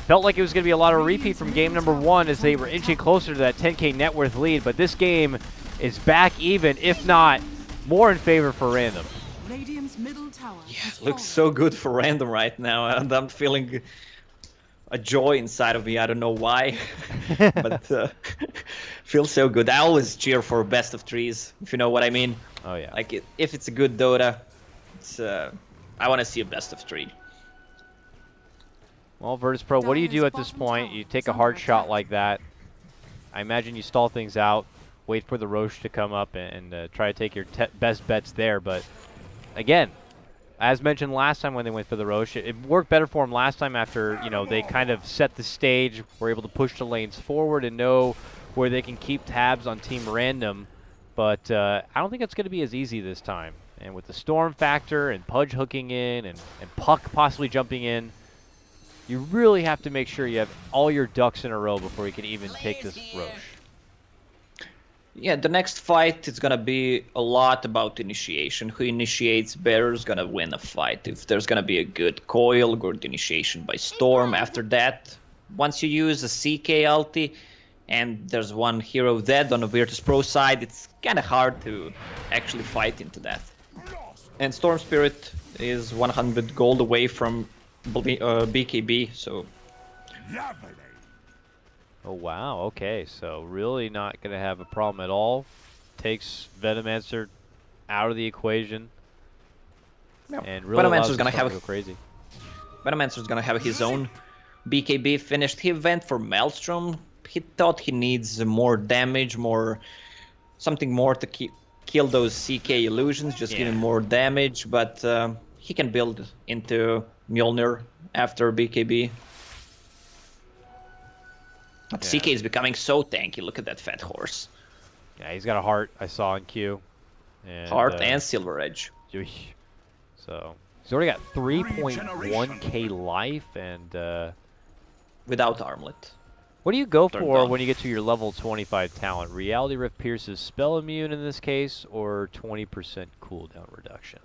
Felt like it was going to be a lot of repeat from game number 1 as they were inching closer to that 10k net worth lead, but this game is back even, if not more in favor for Random. Yeah, looks so good for Random right now, and I'm feeling a joy inside of me. I don't know why, but feels so good. I always cheer for best of threes, if you know what I mean. Oh yeah. Like if it's a good Dota, it's I want to see a best of 3. Well, Virtus Pro, what do you do at this point? You take a hard shot like that. I imagine you stall things out, wait for the Rosh to come up, and try to take your best bets there. But again, as mentioned last time when they went for the Rosh, it worked better for them last time after, you know, they kind of set the stage, were able to push the lanes forward and know where they can keep tabs on Team Random. But I don't think it's going to be as easy this time. And with the Storm factor and Pudge hooking in and Puck possibly jumping in, you really have to make sure you have all your ducks in a row before you can even take this Rosh. Yeah, the next fight is gonna be a lot about initiation. Who initiates better is gonna win a fight. If there's gonna be a good coil, good initiation by Storm. After that, once you use a CK ulti, and there's one hero dead on the Virtus Pro side, it's kind of hard to actually fight into that. And Storm Spirit is 100 gold away from BKB, so... Oh wow, okay, so really not going to have a problem at all. Takes Venomancer out of the equation. No. And really Venomancer's gonna go crazy. Venomancer's gonna have his own BKB finished. He went for Maelstrom. He thought he needs more damage, something more to kill those CK illusions, just give him more damage, but he can build into Mjolnir after BKB. But CK is becoming so tanky. Look at that fat horse. Yeah, he's got a heart I saw in queue. And, heart and Silver Edge. So he's already got 3.1k life and... without armlet. What do you go for when you get to your level 25 talent? Reality Rift Pierce's spell immune in this case, or 20% cooldown reduction?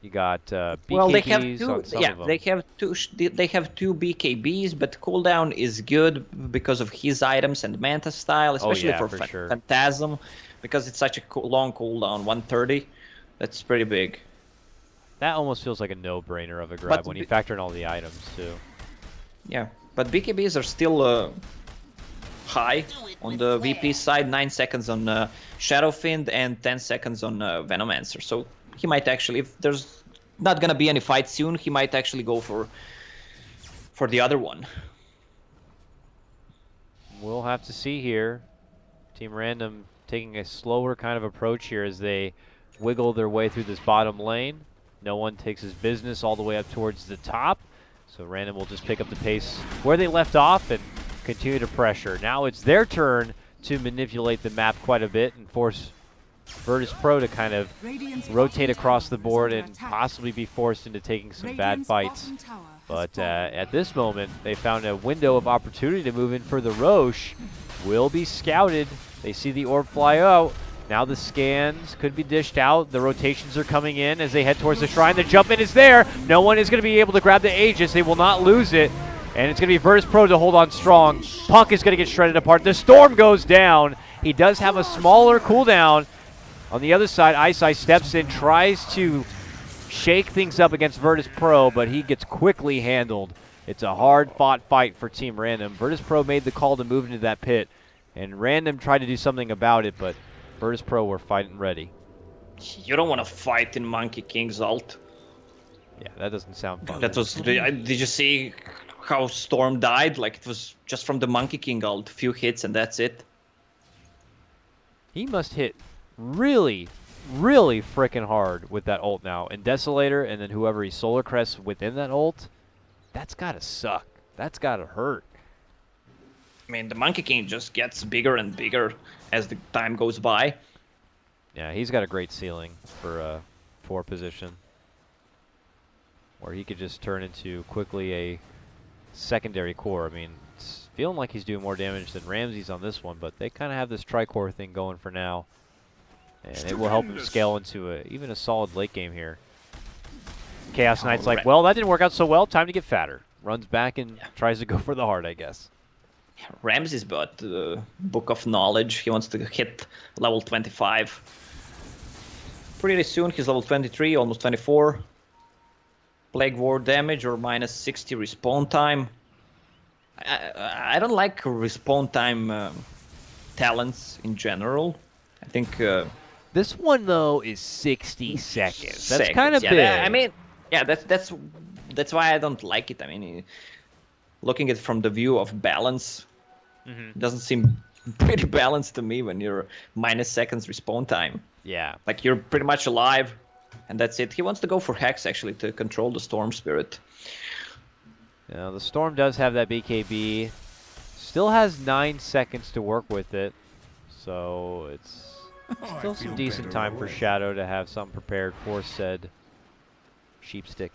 You got BKBs well, they have two. On some of them. They have two. They have 2 BKBs, but cooldown is good because of his items and Manta style, especially for sure. Phantasm, because it's such a long cooldown, 130. That's pretty big. That almost feels like a no-brainer of a grab when you factor in all the items too. Yeah, but BKBs are still high on the VP side. 9 seconds on Shadowfiend and 10 seconds on Venomancer. So he might actually, if there's not gonna be any fight soon, he might actually go for the other one. We'll have to see here. Team Random taking a slower kind of approach here as they wiggle their way through this bottom lane. No one takes his business all the way up towards the top. So Random will just pick up the pace where they left off and continue to pressure. Now it's their turn to manipulate the map quite a bit and force Virtus Pro to kind of rotate across the board and possibly be forced into taking some bad fights. But at this moment, they found a window of opportunity to move in for the Rosh. Will be scouted. They see the orb fly out. Now the scans could be dished out. The rotations are coming in as they head towards the shrine. The jump in is there. No one is going to be able to grab the Aegis. They will not lose it. And it's going to be Virtus Pro to hold on strong. Puck is going to get shredded apart. The Storm goes down. He does have a smaller cooldown. On the other side, Eyesight steps in, tries to shake things up against Virtus Pro, but he gets quickly handled It's a hard-fought fight for Team Random. Virtus Pro made the call to move into that pit, and Random tried to do something about it, but Virtus Pro were fighting ready. You don't want to fight in Monkey King's ult. Yeah, that doesn't sound fun. That was. Did you see how Storm died? Like, it was just from the Monkey King ult. Few hits and that's it. He must hit really, really freaking hard with that ult now. And Desolator, and then whoever he Solar Crests within that ult, that's gotta suck. That's gotta hurt. I mean, the Monkey King just gets bigger and bigger as the time goes by. Yeah, he's got a great ceiling for 4 position, where he could just turn into quickly a secondary core. I mean, it's feeling like he's doing more damage than Ramsey's on this one, but they kind of have this tri-core thing going for now, and it will help him scale into even a solid late game here. Chaos Knight's like, well, that didn't work out so well. Time to get fatter. Runs back and tries to go for the heart, I guess. Ramsey's bought the Book of Knowledge. He wants to hit level 25. Pretty soon, he's level 23, almost 24. Plague War damage or minus 60 respawn time. I don't like respawn time talents in general. I think... this one, though, is 60 seconds. That's kind of big. I mean, yeah, that's why I don't like it. I mean, looking at it from the view of balance, it doesn't seem pretty balanced to me when you're minus seconds respawn time. Yeah. Like, you're pretty much alive, and that's it. He wants to go for Hex, actually, to control the Storm Spirit. Now, the Storm does have that BKB. Still has 9 seconds to work with it. So, it's still some decent time for Shadow to have something prepared for said Sheepstick.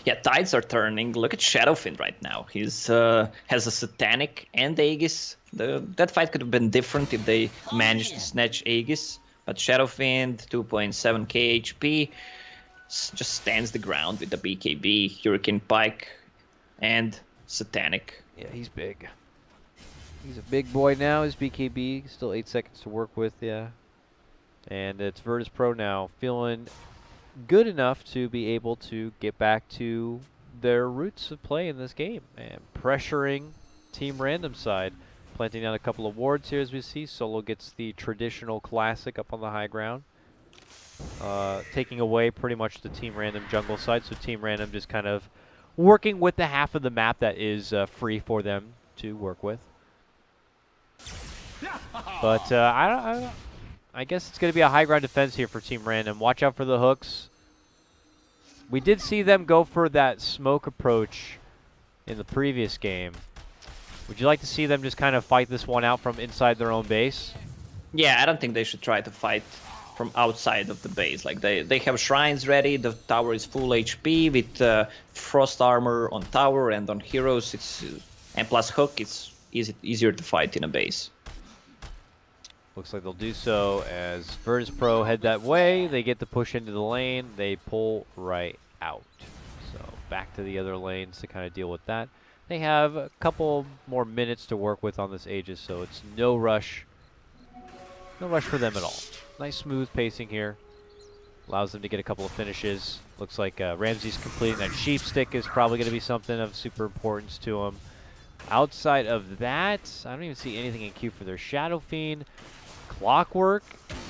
Yeah, tides are turning. Look at Shadowfiend right now. He's has a Satanic and Aegis. That fight could have been different if they managed to snatch Aegis. But Shadowfiend, 2.7k HP, just stands the ground with the BKB, Hurricane Pike, and Satanic. Yeah, he's big. He's a big boy now. His BKB, still 8 seconds to work with, yeah. And it's Virtus Pro now, feeling good enough to be able to get back to their roots of play in this game. And pressuring Team Random side. Planting down a couple of wards here as we see. Solo gets the traditional classic up on the high ground. Taking away pretty much the Team Random jungle side. So Team Random just kind of working with the half of the map that is free for them to work with. But I guess it's going to be a high ground defense here for Team Random. Watch out for the hooks. We did see them go for that smoke approach in the previous game. Would you like to see them just kind of fight this one out from inside their own base? Yeah, I don't think they should try to fight from outside of the base. Like, they have shrines ready, the tower is full HP with frost armor on tower and on heroes. It's and plus hook, it's easier to fight in a base. Looks like they'll do so as Virtus Pro head that way. They get to push into the lane. They pull right out. So back to the other lanes to kind of deal with that. They have a couple more minutes to work with on this Aegis, so it's no rush. No rush for them at all. Nice smooth pacing here. Allows them to get a couple of finishes. Looks like Ramsey's completing that Sheepstick is probably going to be something of super importance to him. Outside of that, I don't even see anything in queue for their Shadow Fiend. Clockwork,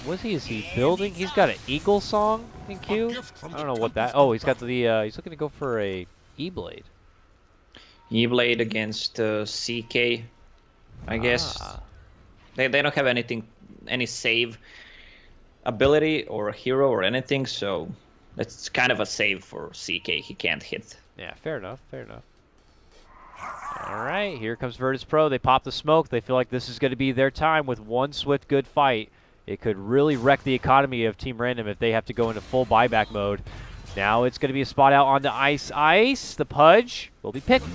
is he building? He's got an Eagle Song in queue. I don't know what that. Oh, he's got the. He's looking to go for a E-Blade. E-Blade against CK, I guess. They don't have any save ability or a hero or anything, so that's kind of a save for CK. He can't hit. Yeah, fair enough. Fair enough. All right, here comes Virtus Pro. They pop the smoke. They feel like this is going to be their time with one swift good fight. It could really wreck the economy of Team Random if they have to go into full buyback mode. Now it's going to be a spot out onto Ice. The Pudge will be picked.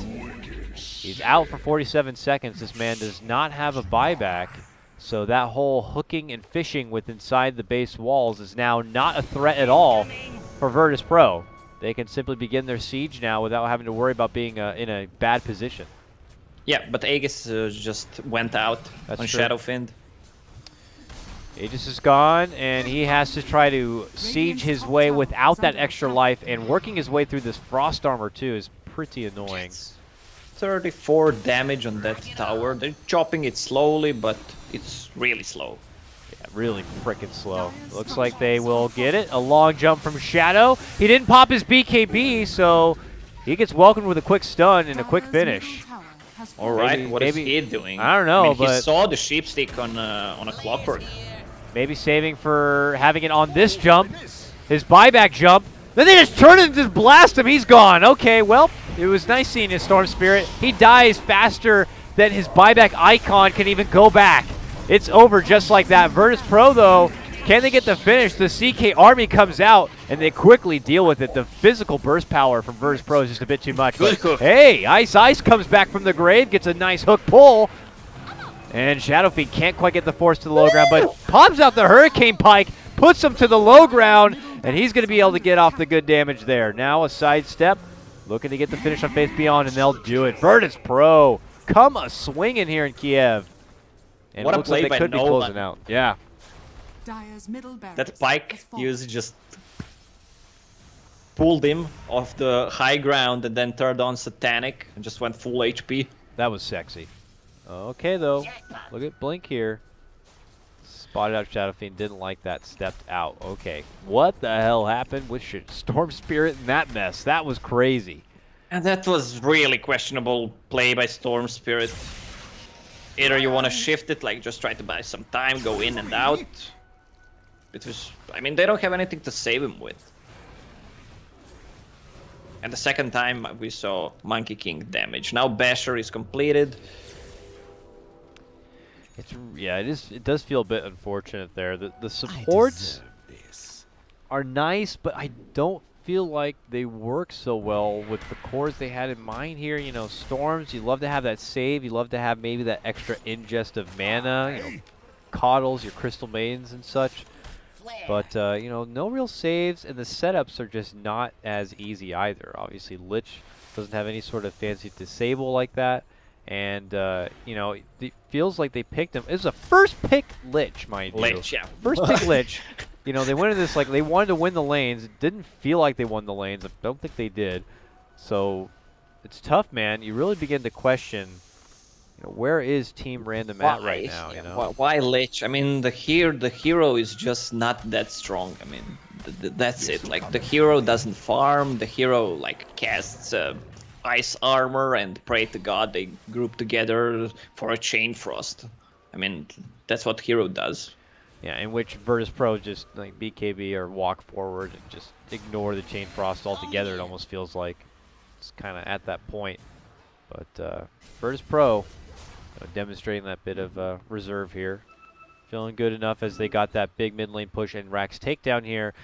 He's out for 47 seconds. This man does not have a buyback. So that whole hooking and fishing with inside the base walls is now not a threat at all for Virtus Pro. They can simply begin their siege now without having to worry about being in a bad position. Yeah, but Aegis just went out on Shadowfiend. Aegis is gone, and he has to try to siege his way without that extra life, and working his way through this frost armor too is pretty annoying. 34 damage on that tower. They're chopping it slowly, but it's really slow. Yeah, really freaking slow. Looks like they will get it. A long jump from Shadow. He didn't pop his BKB, so he gets welcomed with a quick stun and a quick finish. All right, what is he doing? I don't know, I mean, but he saw the sheep stick on a clockwork. Maybe saving for having it on this jump, his buyback jump. Then they just turn it and just blast him. He's gone. Okay, well, it was nice seeing his Storm Spirit. He dies faster than his buyback icon can even go back. It's over just like that. Virtus Pro, though, can they get the finish? The CK Army comes out, and they quickly deal with it. The physical burst power from Virtus Pro is just a bit too much. But, hey, Ice comes back from the grave, gets a nice hook pull. And Shadowfiend can't quite get the force to the low ground, but pops out the Hurricane Pike, puts him to the low ground, and he's going to be able to get off the good damage there. Now a sidestep, looking to get the finish on Faith Beyond, and they'll do it. Virtus Pro come a swinging here in Kiev. And What it a looks play like they by could be Nolan. closing out. Yeah. That Pike use just pulled him off the high ground and then turned on Satanic and just went full HP. That was sexy. Okay, though. Look at Blink here. Spotted out Shadowfiend. Didn't like that. Stepped out. Okay. What the hell happened with Storm Spirit in that mess? That was crazy. And that was really questionable play by Storm Spirit. Either you want to shift it, like just try to buy some time, go in and out. It was, I mean, they don't have anything to save him with. And the second time we saw Monkey King damage. Now Basher is completed. Yeah, it does feel a bit unfortunate there. The supports are nice, but I don't feel like they work so well with the cores they had in mind here. You know, Storms, you love to have that save. You love to have maybe that extra ingest of mana. You know, Coddles, your Crystal Maidens and such. But, you know, no real saves, and the setups are just not as easy either. Obviously, Lich doesn't have any sort of fancy disable like that. And, you know, it feels like they picked him. It was a first pick Lich, mind you. Lich, yeah. First pick Lich. You know, they went into this like they wanted to win the lanes. It didn't feel like they won the lanes. I don't think they did. So it's tough, man. You really begin to question, you know, where is Team Random at right now? You know, why Lich? I mean, the hero is just not that strong. I mean, that's it. Like the hero doesn't farm. The hero like casts ice armor and pray to God. They group together for a chain frost. I mean, that's what hero does. Yeah, in which Virtus Pro just like BKB or walk forward and just ignore the chain frost altogether. It almost feels like it's kind of at that point. But Virtus Pro, you know, demonstrating that bit of reserve here, feeling good enough as they got that big mid lane push and Rax takedown here.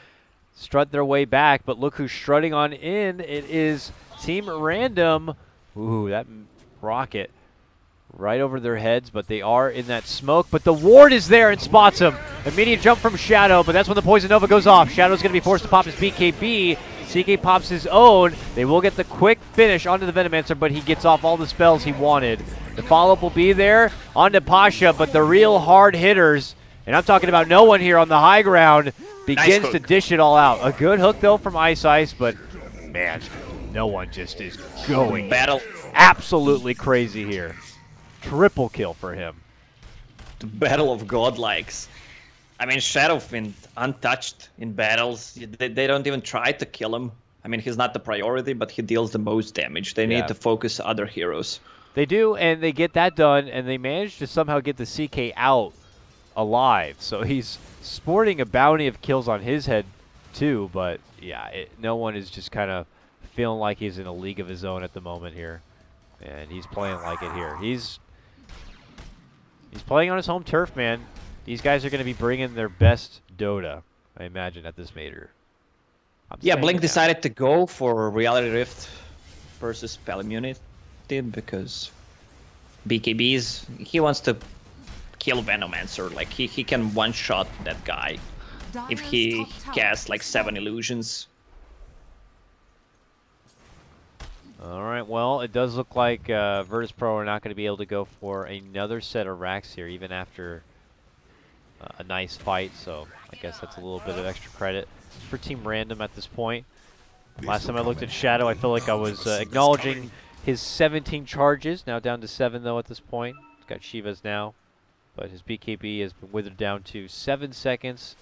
Strut their way back, but look who's strutting on in. It is Team Random. Ooh, that rocket. Right over their heads, but they are in that smoke. But the ward is there and spots him. Immediate jump from Shadow, but that's when the Poison Nova goes off. Shadow's going to be forced to pop his BKB. CK pops his own. They will get the quick finish onto the Venomancer, but he gets off all the spells he wanted. The follow-up will be there onto Pasha, but the real hard hitters, and I'm talking about no one here on the high ground, begins to dish it all out. A good hook, though, from Ice, but, man, no one just is going Battle. Absolutely crazy here. Triple kill for him. The battle of godlikes. I mean, Shadowfiend, untouched in battles. They don't even try to kill him. I mean, he's not the priority, but he deals the most damage. They need to focus other heroes. They do, and they get that done, and they manage to somehow get the CK out alive. So he's sporting a bounty of kills on his head, too. But, yeah, no one is just kind of feeling like he's in a league of his own at the moment here. And he's playing like it here. He's playing on his home turf, man. These guys are going to be bringing their best Dota, I imagine, at this major. Yeah, Blink decided to go for Reality Rift versus Spell Immunity because BKBs, he wants to kill Venomancer. Like, he can one-shot that guy if he casts, like, 7 illusions. All right, well, it does look like Virtus Pro are not going to be able to go for another set of racks here, even after a nice fight. So I guess that's a little bit of extra credit for Team Random at this point. Last time I looked at Shadow, I felt like I was acknowledging his 17 charges. Now down to 7 though at this point. He's got Shivas now, but his BKB has been withered down to 7 seconds.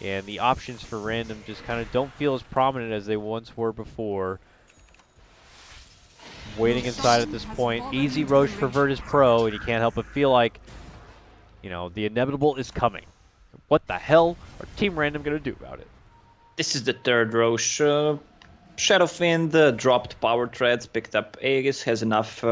And the options for random just kind of don't feel as prominent as they once were before. Waiting inside at this point. Easy Roche for Virtus Pro, and you can't help but feel like, you know, the inevitable is coming. What the hell are Team Random going to do about it? This is the third Roche. Shadowfiend dropped power threads, picked up Aegis, has enough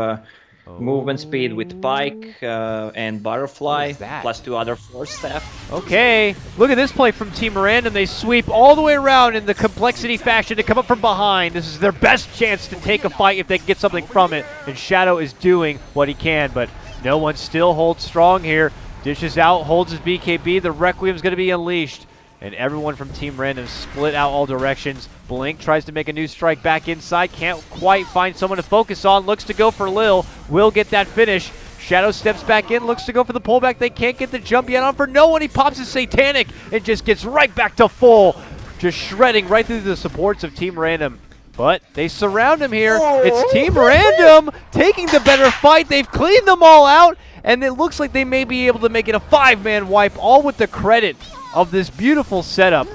movement speed with Pike and Butterfly, plus 2 other Force Staff. Okay, look at this play from Team Random. They sweep all the way around in the complexity fashion to come up from behind. This is their best chance to take a fight if they can get something from it. And Shadow is doing what he can, but no one still holds strong here. Dishes out, holds his BKB. The Requiem's going to be unleashed. And everyone from Team Random split out all directions. Blink tries to make a new strike back inside. Can't quite find someone to focus on. Looks to go for Lil. Will get that finish. Shadow steps back in. Looks to go for the pullback. They can't get the jump yet on for no one. He pops his Satanic and just gets right back to full. Just shredding right through the supports of Team Random. But they surround him here. It's Team Random taking the better fight. They've cleaned them all out. And it looks like they may be able to make it a 5-man wipe, all with the credit of this beautiful setup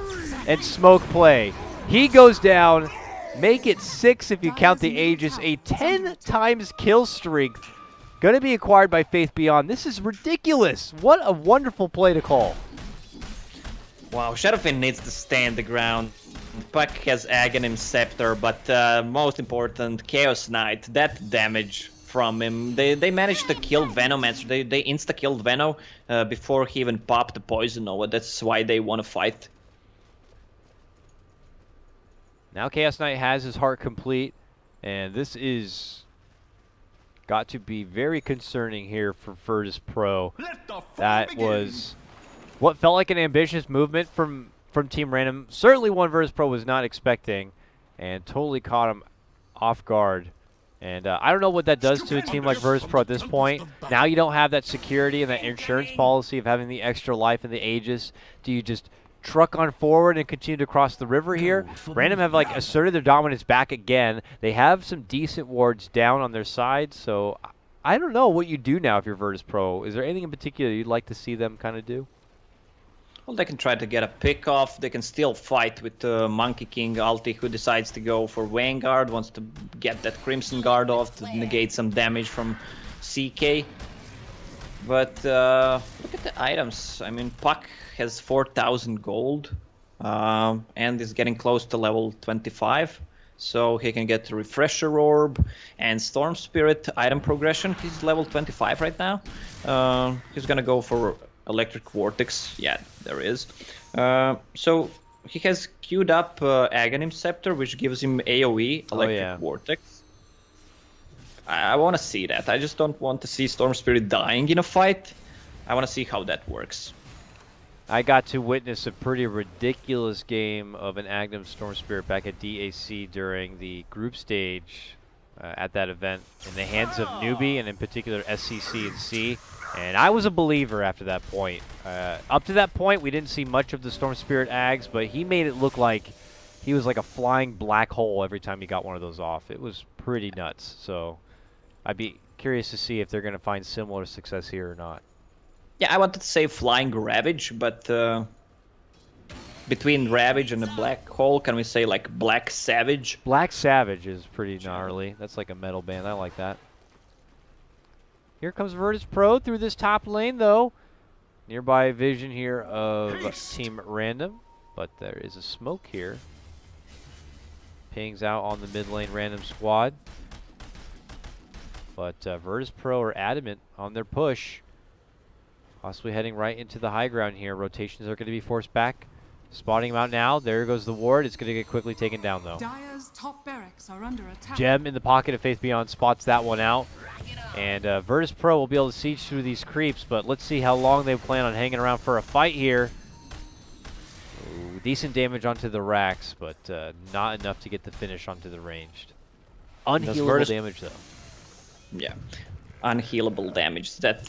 and smoke play. He goes down, make it 6 if you count the Aegis, a 10 times kill streak. Going to be acquired by Faith Beyond. This is ridiculous. What a wonderful play to call. Wow, Shadowfiend needs to stand the ground. Puck has Aghanim Scepter, but most important, Chaos Knight. That damage from him. They managed to kill Venomancer. They insta-killed Veno before he even popped the Poison Nova. That's why they want to fight. Now Chaos Knight has his heart complete, and this is got to be very concerning here for Virtus Pro. That was what felt like an ambitious movement from Team Random. Certainly one Virtus Pro was not expecting, and totally caught him off guard. And I don't know what that does to a team like Virtus Pro at this point. Now you don't have that security and that insurance policy of having the extra life and the Aegis. Do you just truck on forward and continue to cross the river here? Random have like asserted their dominance back again. They have some decent wards down on their side, so I don't know what you do now if you're Virtus Pro. Is there anything in particular you'd like to see them kind of do? Well, they can try to get a pick off. They can still fight with Monkey King ulti, who decides to go for Vanguard, wants to get that Crimson Guard off to negate some damage from CK. But look at the items. I mean, Puck has 4,000 gold and is getting close to level 25. So he can get the Refresher Orb and Storm Spirit item progression. He's level 25 right now. He's gonna go for Electric Vortex. Yeah, there is. So he has queued up Aghanim Scepter, which gives him AoE, Electric Vortex. I want to see that. I just don't want to see Storm Spirit dying in a fight. I want to see how that works. I got to witness a pretty ridiculous game of an Aghanim Storm Spirit back at DAC during the group stage at that event in the hands of Newbee, and in particular SCC and C. And I was a believer after that point. Up to that point, we didn't see much of the Storm Spirit Ags, but he made it look like he was like a flying black hole every time he got one of those off. It was pretty nuts. So I'd be curious to see if they're going to find similar success here or not. Yeah, I wanted to say Flying Ravage, but between Ravage and a black hole, can we say like Black Savage? Black Savage is pretty gnarly. That's like a metal band. I like that. Here comes Virtus Pro through this top lane, though. Nearby vision here of Team Random, but there is a smoke here. Pings out on the mid lane Random squad. But Virtus Pro are adamant on their push. Possibly heading right into the high ground here. Rotations are going to be forced back. Spotting him out now. There goes the ward. It's going to get quickly taken down, though. Dire's top barracks are under attack. Gem in the pocket of Faith Beyond spots that one out. And Virtus Pro will be able to siege through these creeps, but let's see how long they plan on hanging around for a fight here. Ooh, decent damage onto the racks, but not enough to get the finish onto the ranged. Unhealable damage, though. Yeah, unhealable damage. That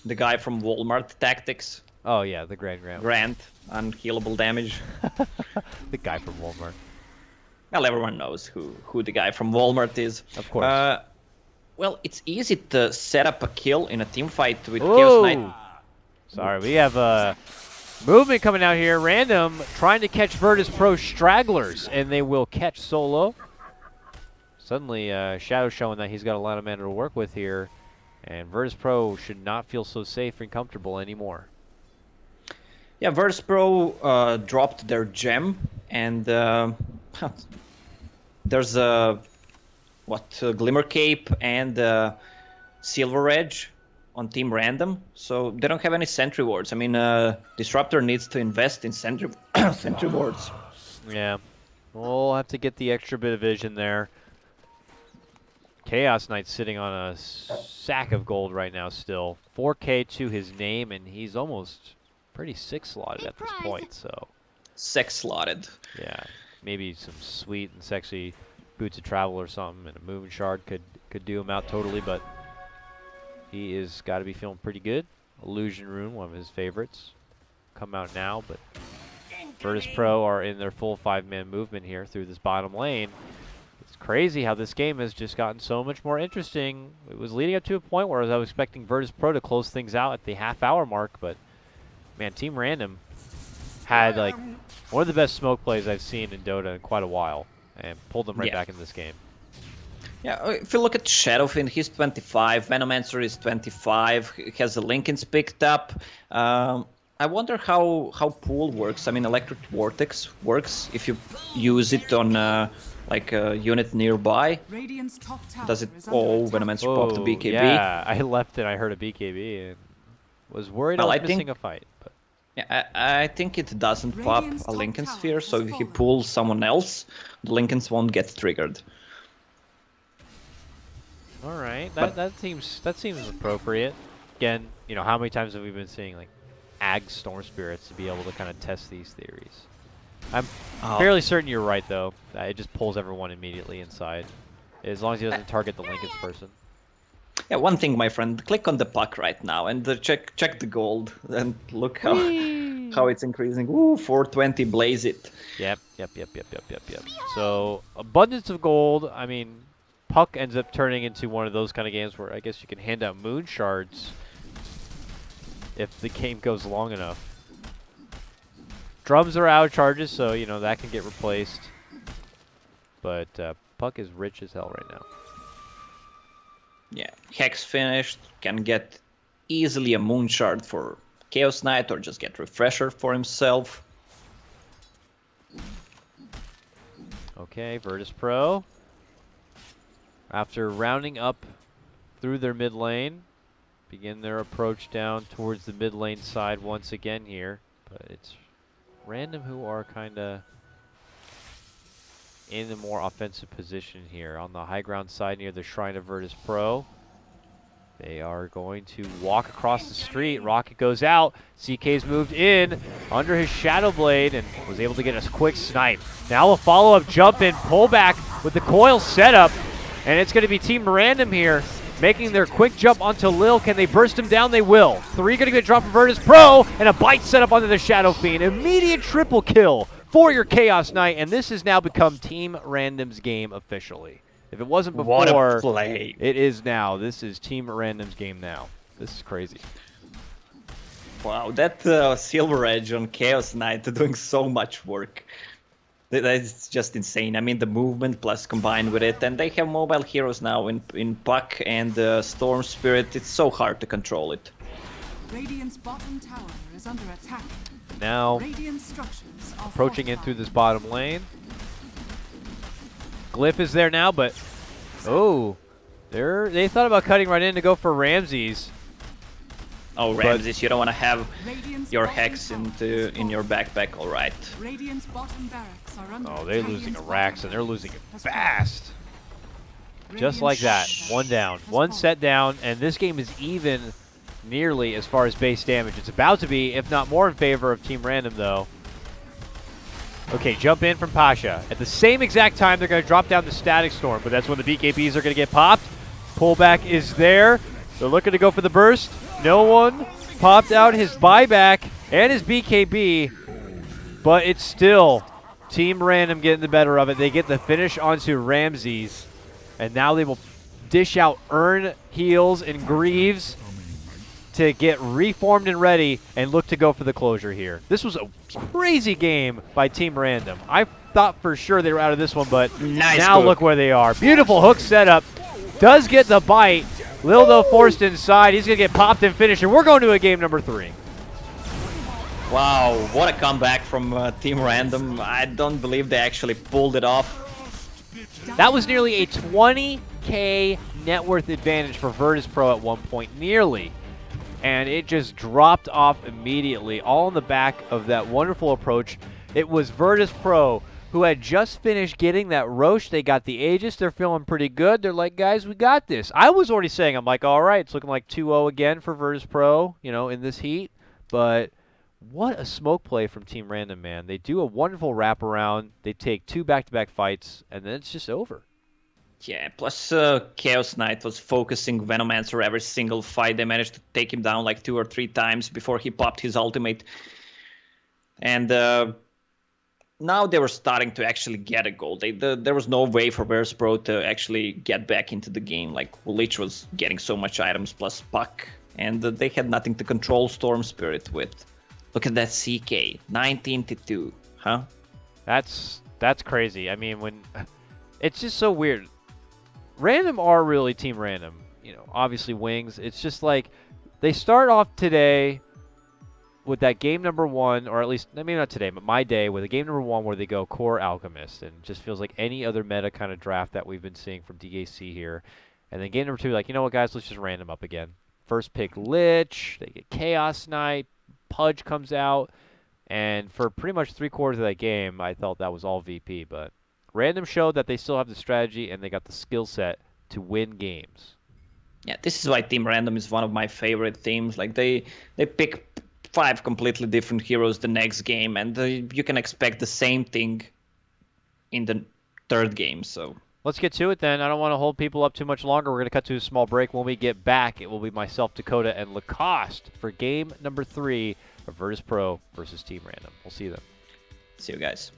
the guy from Walmart Tactics Oh yeah, the Grand. Grant, unhealable damage. The guy from Walmart. Well, everyone knows who the guy from Walmart is. Of course. Well, it's easy to set up a kill in a team fight with Whoa. Chaos Knight. Sorry, we have movement coming out here. Random trying to catch Virtus Pro stragglers, and they will catch Solo. Suddenly, Shadow showing that he's got a lot of mana to work with here, and Virtus Pro should not feel so safe and comfortable anymore. Yeah, Virtus Pro dropped their gem, and there's a Glimmer Cape and Silver Edge on Team Random, so they don't have any sentry wards. I mean, Disruptor needs to invest in sentry wards. Yeah, we'll have to get the extra bit of vision there. Chaos Knight sitting on a sack of gold right now still. 4K to his name, and he's almost pretty 6-slotted at this point, so. 6-slotted. Yeah, maybe some sweet and sexy Boots of Travel or something, and a Moon Shard could do him out totally, but he is got to be feeling pretty good. Illusion Rune, one of his favorites, come out now, but Virtus Pro are in their full 5-man movement here through this bottom lane. It's crazy how this game has just gotten so much more interesting. It was leading up to a point where I was expecting Virtus Pro to close things out at the half-hour mark, but man, Team Random had like one of the best smoke plays I've seen in Dota in quite a while, and pulled them right back in this game. Yeah, if you look at Shadowfin, he's 25, Venomancer is 25, he has the Linken's picked up. I wonder how Pool works. I mean, Electric Vortex works if you use it on like a unit nearby. Does it? Oh, Venomancer popped the BKB. Yeah, I left and I heard a BKB and was worried I was missing a fight. But. Yeah, I think it doesn't pop a Linken Sphere, so if he pulls someone else, the Linkens won't get triggered. All right, that seems appropriate. Again, you know, how many times have we been seeing like Ag Storm Spirits to be able to kind of test these theories? I'm fairly certain you're right though. It just pulls everyone immediately inside, as long as he doesn't target the Linken's person. Yeah, one thing, my friend, click on the puck right now and check the gold and look how it's increasing. Ooh, 420, blaze it. Yep. So abundance of gold. I mean, puck ends up turning into one of those kind of games where I guess you can hand out moon shards if the game goes long enough. Drums are out of charges, so you know that can get replaced. But puck is rich as hell right now. Yeah, Hex finished, can get easily a Moon Shard for Chaos Knight or just get Refresher for himself. Okay, Virtus Pro. After rounding up through their mid lane, begin their approach down towards the mid lane side once again here. But it's Random who are kind of in the more offensive position here. On the high ground side near the Shrine of Virtus Pro. They are going to walk across the street. Rocket goes out. CK's moved in under his Shadow Blade and was able to get a quick snipe. Now a follow-up jump in, pull back with the coil setup. And it's going to be Team Random here making their quick jump onto Lil. Can they burst him down? They will. 3 going to get dropped from Virtus Pro and a bite set up onto the Shadow Fiend. Immediate triple kill for your Chaos Knight, and this has now become Team Random's game officially. If it wasn't before, what a play. It is now. This is Team Random's game now. This is crazy. Wow, that Silver Edge on Chaos Knight doing so much work. That's just insane. I mean, the movement plus combined with it, and they have mobile heroes now in Puck and Storm Spirit. It's so hard to control it. Radiant's bottom tower is under attack. Now, approaching in through this bottom lane. Glyph is there now, but oh, they thought about cutting right in to go for Ramses. Oh, Ramses, you don't want to have your Hex in your backpack, all right. Oh, they're losing a Rax, and they're losing it fast. Just like that, one down, one set down, and this game is even nearly as far as base damage. It's about to be, if not more in favor of Team Random, though. Okay, jump in from Pasha. At the same exact time, they're going to drop down the Static Storm, but that's when the BKBs are going to get popped. Pullback is there. They're looking to go for the burst. No one. popped out his buyback and his BKB, but it's still Team Random getting the better of it. They get the finish onto Ramses, and now they will dish out Earn, Heals, and Greaves to get reformed and ready and look to go for the closure here. This was a crazy game by Team Random. I thought for sure they were out of this one, but now look where they are. Beautiful hook setup. Does get the bite. Lildo forced inside. He's going to get popped and finished, and we're going to a game number 3. Wow, what a comeback from Team Random. I don't believe they actually pulled it off. That was nearly a 20K net worth advantage for Virtus Pro at one point, nearly. And it just dropped off immediately, all on the back of that wonderful approach. It was Virtus Pro who had just finished getting that Roche. They got the Aegis. They're feeling pretty good. They're like, guys, we got this. I was already saying, I'm like, all right, it's looking like 2-0 again for Virtus Pro, you know, in this heat. But what a smoke play from Team Random, man. They do a wonderful wraparound. They take 2 back-to-back fights, and then it's just over. Yeah, plus Chaos Knight was focusing Venomancer every single fight. They managed to take him down like 2 or 3 times before he popped his ultimate. And now they were starting to actually get a goal. There was no way for Virtus Pro to actually get back into the game. Like, Lich was getting so much items plus Puck, and they had nothing to control Storm Spirit with. Look at that CK, 19-2, huh? That's crazy. I mean, when it's just so weird. Random are really Team Random. You know, obviously Wings. It's just like they start off today with that game number 1, or at least maybe not today, but my day with a game number 1 where they go Core Alchemist, and it just feels like any other meta kind of draft that we've been seeing from DAC here. And then game number 2, like, you know what, guys, let's just random up again. First pick Lich, they get Chaos Knight, Pudge comes out, and for pretty much 3/4 of that game, I thought that was all VP, but Random showed that they still have the strategy and they got the skill set to win games. Yeah, this is why Team Random is one of my favorite teams. Like, they pick 5 completely different heroes the next game, and you can expect the same thing in the 3rd game. So let's get to it then. I don't want to hold people up too much longer. We're going to cut to a small break. When we get back, it will be myself, Dakota, and Lacoste for game number 3 of Virtus Pro versus Team Random. We'll see you then. See you guys.